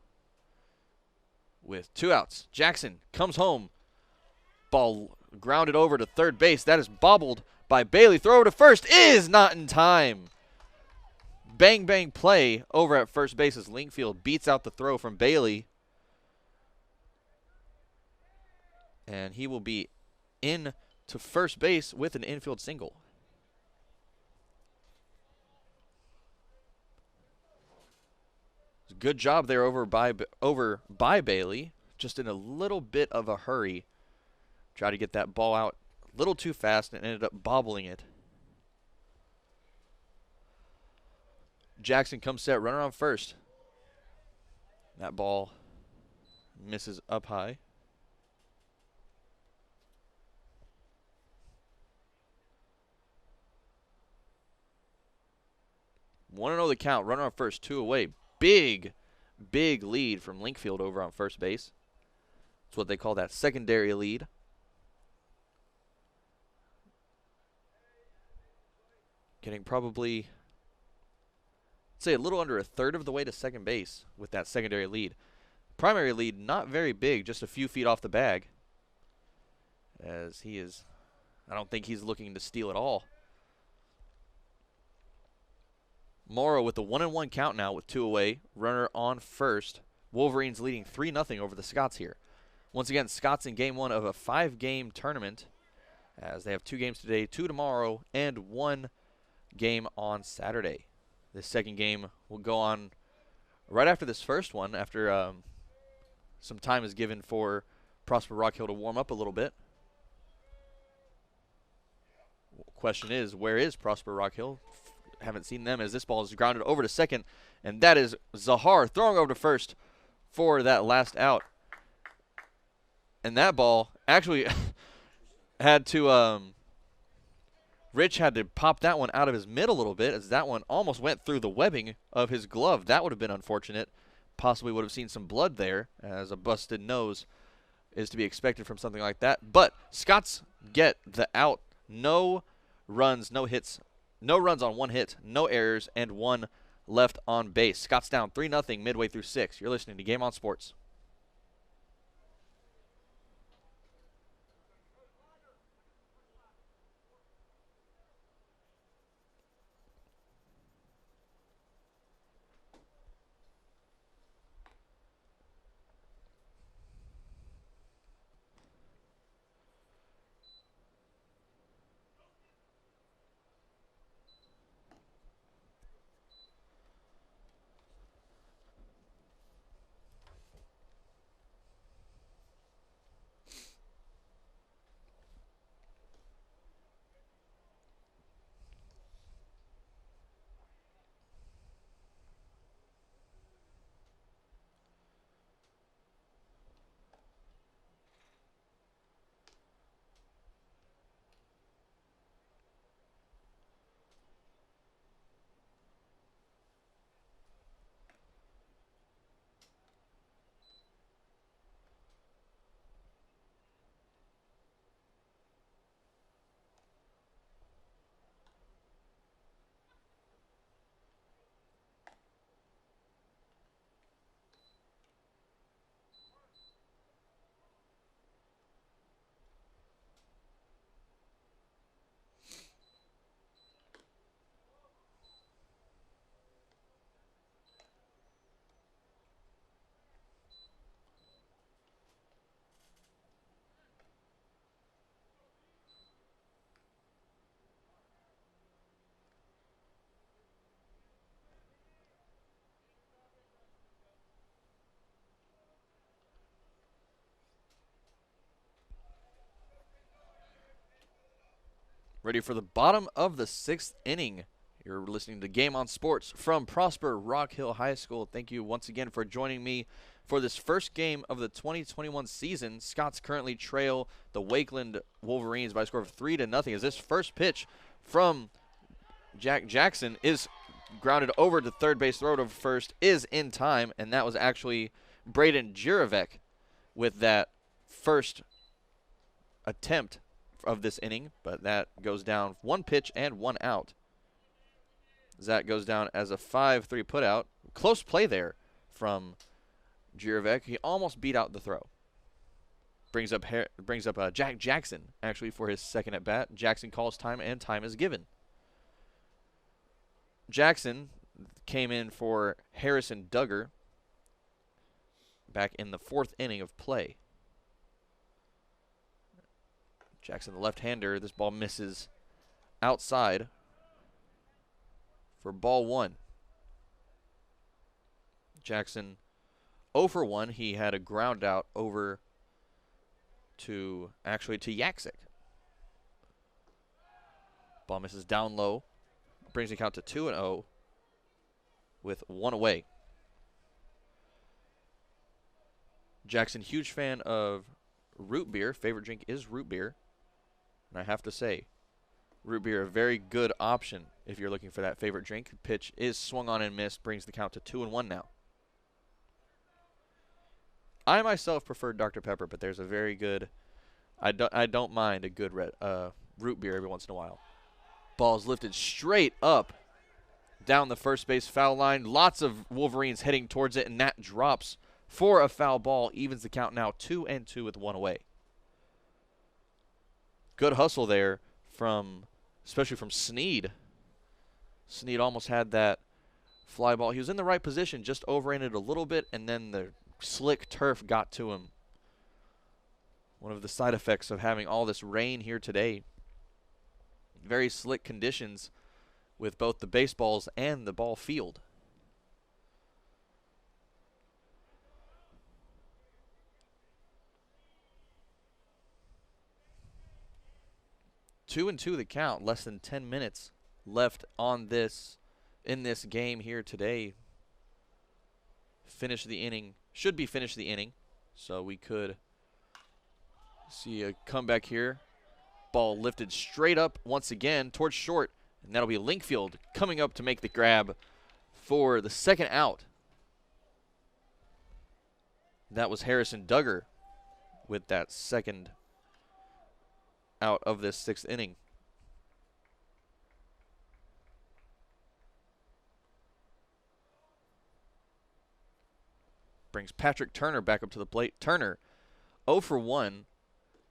with 2 outs. Jackson comes home. Ball grounded over to third base. That is bobbled by Bailey. Throw over to first is not in time. Bang, bang play over at first base as Linkfield beats out the throw from Bailey. And he will be in to first base with an infield single. Good job there over by Bailey. Just in a little bit of a hurry. Tried to get that ball out a little too fast and ended up bobbling it. Jackson comes set, runner on first. That ball misses up high. Want to know the count. Runner on first, 2 away. Big lead from Linkfield over on first base. That's what they call that secondary lead. Getting probably, say, a little under a third of the way to second base with that secondary lead. Primary lead, not very big, just a few feet off the bag. As he is, I don't think he's looking to steal at all. Morrow with the 1-1 count now with 2 away. Runner on first. Wolverines leading 3-0 over the Scots here. Once again, Scots in game 1 of a 5-game tournament, as they have 2 games today, 2 tomorrow, and 1 game on Saturday. This second game will go on right after this first one, after some time is given for Prosper Rock Hill to warm up a little bit. Question is, where is Prosper Rock Hill? Haven't seen them, as this ball is grounded over to second, and that is Zahar throwing over to first for that last out. And that ball actually had to Rich had to pop that one out of his mitt a little bit, as that one almost went through the webbing of his glove. That would have been unfortunate. Possibly would have seen some blood there, as a busted nose is to be expected from something like that. But Scots get the out. No runs, no hits. No runs on 1 hit, no errors, and 1 left on base. Scots down 3-0 midway through 6. You're listening to Game On Sports. Ready for the bottom of the 6th inning. You're listening to Game on Sports from Prosper Rock Hill High School. Thank you once again for joining me for this first game of the 2021 season. Scots currently trail the Wakeland Wolverines by a score of 3-0 as this first pitch from Jack Jackson is grounded over to third base, throw to first is in time, and that was actually Braden Juravec with that first attempt of this inning, but that goes down 1 pitch and 1 out. That goes down as a 5-3 putout. Close play there from Juravec. He almost beat out the throw. Brings up Jack Jackson actually for his second at bat. Jackson calls time and time is given. Jackson came in for Harrison Duggar back in the 4th inning of play. Jackson, the left-hander, this ball misses outside for ball 1. Jackson 0 for 1. He had a ground out over to Yaksik. Ball misses down low. Brings the count to 2-0 with 1 away. Jackson, huge fan of root beer. Favorite drink is root beer. And I have to say, root beer, a very good option if you're looking for that favorite drink. Pitch is swung on and missed, brings the count to 2-1 now. I myself prefer Dr. Pepper, but there's a very good, I don't mind a good root beer every once in a while. Ball's lifted straight up down the first base foul line. Lots of Wolverines heading towards it, and that drops for a foul ball. Evens the count now 2-2 with 1 away. Good hustle there especially from Sneed. Sneed almost had that fly ball. He was in the right position, just overran it a little bit, and then the slick turf got to him. One of the side effects of having all this rain here today. Very slick conditions with both the baseballs and the ball field. Two and two the count. Less than 10 minutes left in this game here today. Finish the inning. Should be finish the inning. So we could see a comeback here. Ball lifted straight up once again towards short. And that'll be Linkfield coming up to make the grab for the second out. That was Harrison Duggar with that second out of this 6th inning. Brings Patrick Turner back up to the plate. Turner 0 for 1.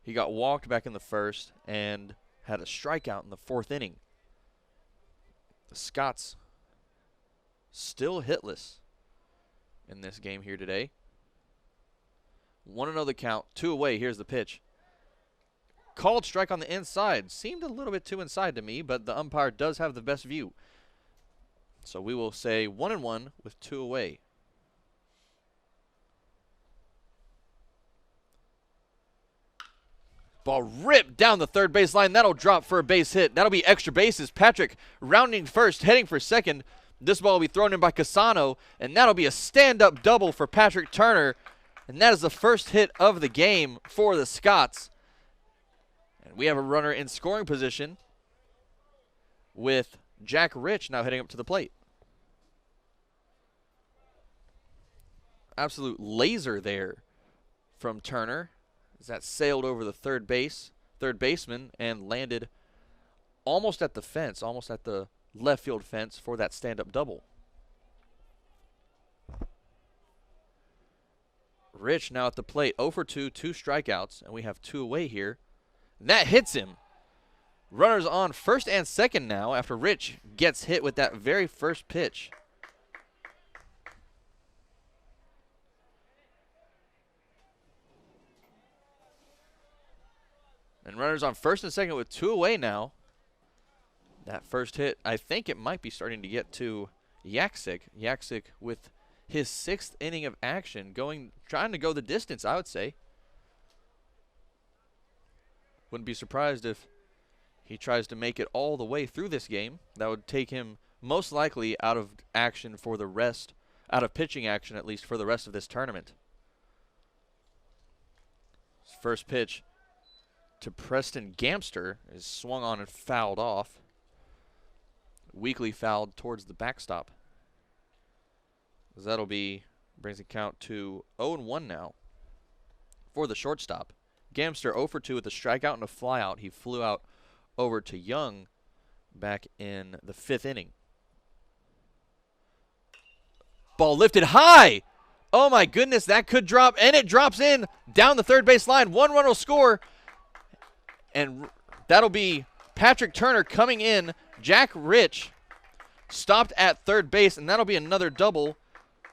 He got walked back in the first and had a strikeout in the 4th inning. The Scots still hitless in this game here today. 1-0 the count, 2 away. Here's the pitch. Called strike on the inside. Seemed a little bit too inside to me, but the umpire does have the best view. So we will say 1-1 with 2 away. Ball ripped down the third base line. That'll drop for a base hit. That'll be extra bases. Patrick rounding first, heading for second. This ball will be thrown in by Casano, and that'll be a stand-up double for Patrick Turner. And that is the first hit of the game for the Scots. And we have a runner in scoring position with Jack Rich now heading up to the plate. Absolute laser there from Turner as that sailed over the third baseman, and landed almost at the fence, almost at the left field fence for that stand-up double. Rich now at the plate, 0 for 2, 2 strikeouts, and we have 2 away here. And that hits him. Runners on first and second now after Rich gets hit with that very first pitch. And runners on first and second with 2 away now. That first hit, I think it might be starting to get to Yaksik. Yaksik with his 6th inning of action, trying to go the distance, I would say. Wouldn't be surprised if he tries to make it all the way through this game. That would take him most likely out of action for the rest, out of pitching action at least for the rest of this tournament. First pitch to Preston Gamster is swung on and fouled off. Weakly fouled towards the backstop. That'll be, brings the count to 0-1 now for the shortstop. Gamster 0 for 2 with a strikeout and a flyout. He flew out over to Young back in the 5th inning. Ball lifted high. Oh my goodness, that could drop, and it drops in down the third base line. 1 run will score, and that'll be Patrick Turner coming in. Jack Rich stopped at third base, and that'll be another double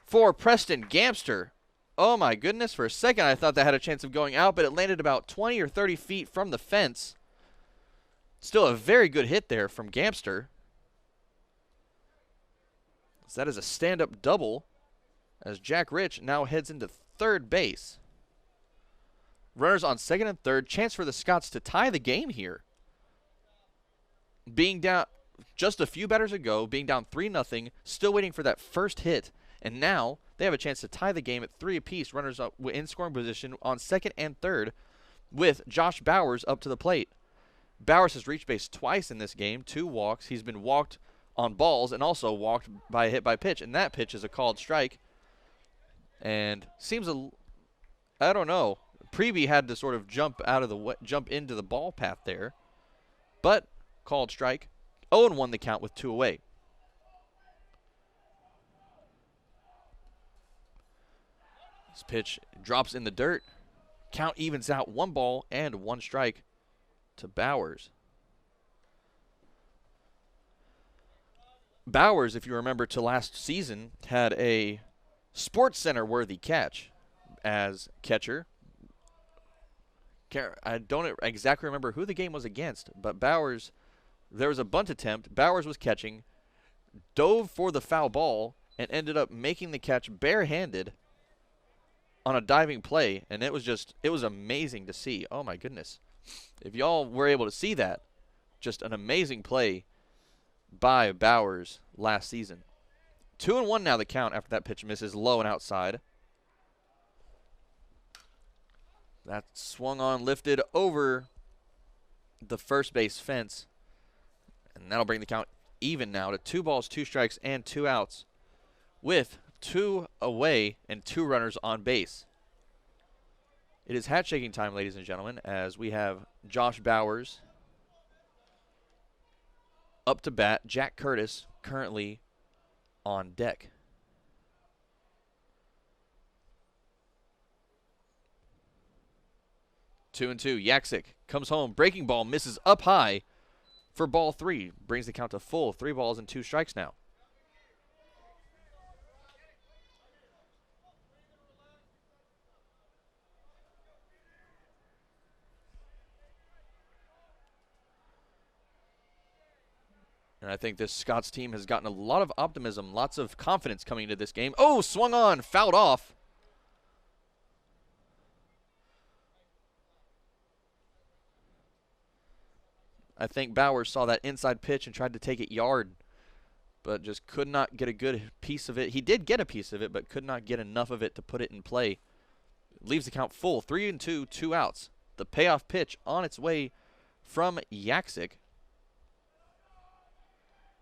for Preston Gamster. Oh my goodness, for a second I thought that had a chance of going out, but it landed about 20 or 30 feet from the fence. Still a very good hit there from Gamster. So that is a stand-up double as Jack Rich now heads into third base. Runners on second and third. Chance for the Scots to tie the game here. Being down just a few batters ago, being down 3-0, still waiting for that first hit. And now they have a chance to tie the game at 3 apiece. Runners up in scoring position on second and third with Josh Bowers up to the plate. Bowers has reached base twice in this game, 2 walks. He's been walked on balls and also walked by a hit by pitch, and that pitch is a called strike. And seems I don't know. Preby had to sort of jump into the ball path there, but called strike. 0-1 the count with 2 away. This pitch drops in the dirt. Count evens out 1 ball and 1 strike to Bowers. Bowers, if you remember to last season, had a Sports Center worthy catch as catcher. I don't exactly remember who the game was against, but Bowers, there was a bunt attempt. Bowers was catching, dove for the foul ball, and ended up making the catch barehanded on a diving play, and it was amazing to see. Oh my goodness. If y'all were able to see that, just an amazing play by Bowers last season. 2-1 now the count after that pitch misses low and outside. That swung on, lifted over the first base fence, and that'll bring the count even now to 2 balls, 2 strikes, and 2 outs with 2 away and 2 runners on base. It is hat shaking time, ladies and gentlemen, as we have Josh Bowers up to bat. Jack Curtis currently on deck. 2-2. Yaksic comes home. Breaking ball misses up high for ball 3. Brings the count to full. 3 balls and 2 strikes now. And I think this Scots team has gotten a lot of optimism, lots of confidence coming into this game. Oh, swung on, fouled off. I think Bowers saw that inside pitch and tried to take it yard, but just could not get a good piece of it. He did get a piece of it, but could not get enough of it to put it in play. Leaves the count full. 3-2, 2 outs. The payoff pitch on its way from Yaksic.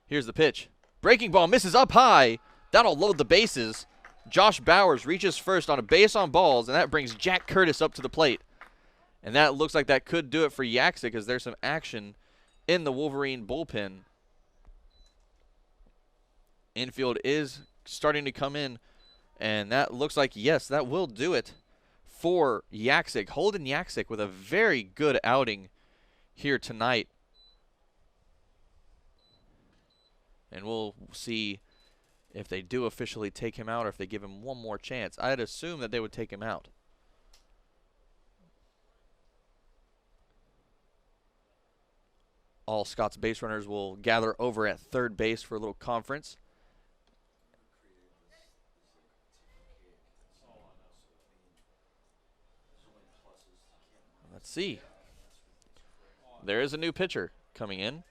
Here's the pitch. Breaking ball misses up high. That'll load the bases. Josh Bowers reaches first on a base on balls, and that brings Jack Curtis up to the plate. And that looks like that could do it for Yaksic as there's some action in the Wolverine bullpen. Infield is starting to come in, and that looks like, yes, that will do it for Yaksic. Holden Yaksic with a very good outing here tonight. And we'll see if they do officially take him out or if they give him one more chance. I'd assume that they would take him out. All Scots base runners will gather over at third base for a little conference. Let's see. There is a new pitcher. coming in.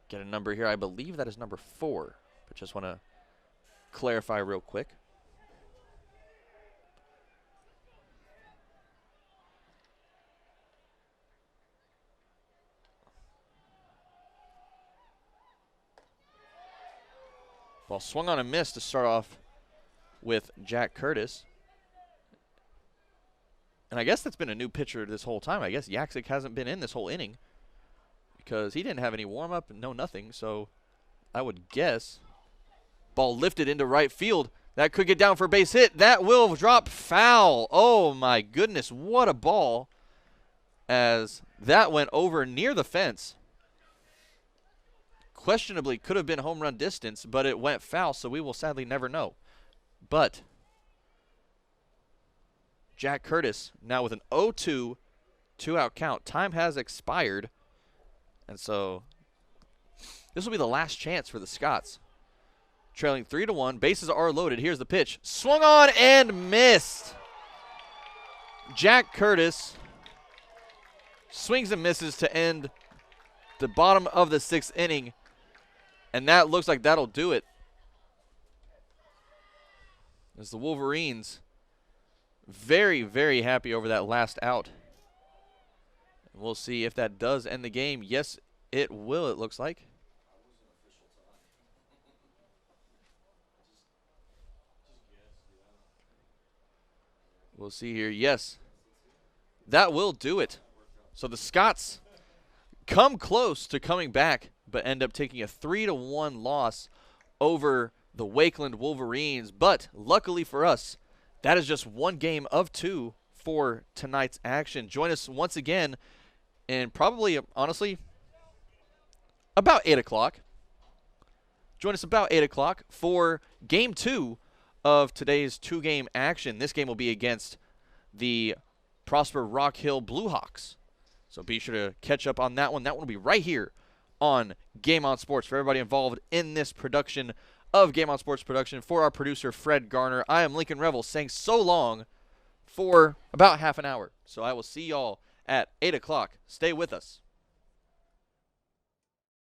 Get a number here. I believe that is number 4, but just want to clarify real quick. Ball swung on a miss to start off with Jack Curtis. And I guess that's been a new pitcher this whole time. I guess Yaksic hasn't been in this whole inning because he didn't have any warm-up and no nothing. So I would guess ball lifted into right field. That could get down for a base hit. That will drop foul. Oh, my goodness. What a ball, as that went over near the fence. Questionably could have been home run distance, but it went foul, so we will sadly never know. But Jack Curtis now with an 0-2 two-out count. Time has expired, and so this will be the last chance for the Scots. Trailing 3-1, bases are loaded. Here's the pitch. Swung on and missed. Jack Curtis swings and misses to end the bottom of the 6th inning. And that looks like that'll do it, as the Wolverines very, very happy over that last out. And we'll see if that does end the game. Yes, it will, it looks like. We'll see here. Yes, that will do it. So the Scots come close to coming back, but end up taking a 3-1 loss over the Wakeland Wolverines. But luckily for us, that is just one game of 2 for tonight's action. Join us once again in probably, honestly, about 8 o'clock. Join us about 8 o'clock for Game 2 of today's 2-game action. This game will be against the Prosper Rock Hill Bluehawks. So be sure to catch up on that one. That one will be right here on Game On Sports. For everybody involved in this production of Game On Sports production, for our producer Fred Garner, I am Lincoln Revel saying so long for about half an hour. So I will see y'all at 8 o'clock. Stay with us.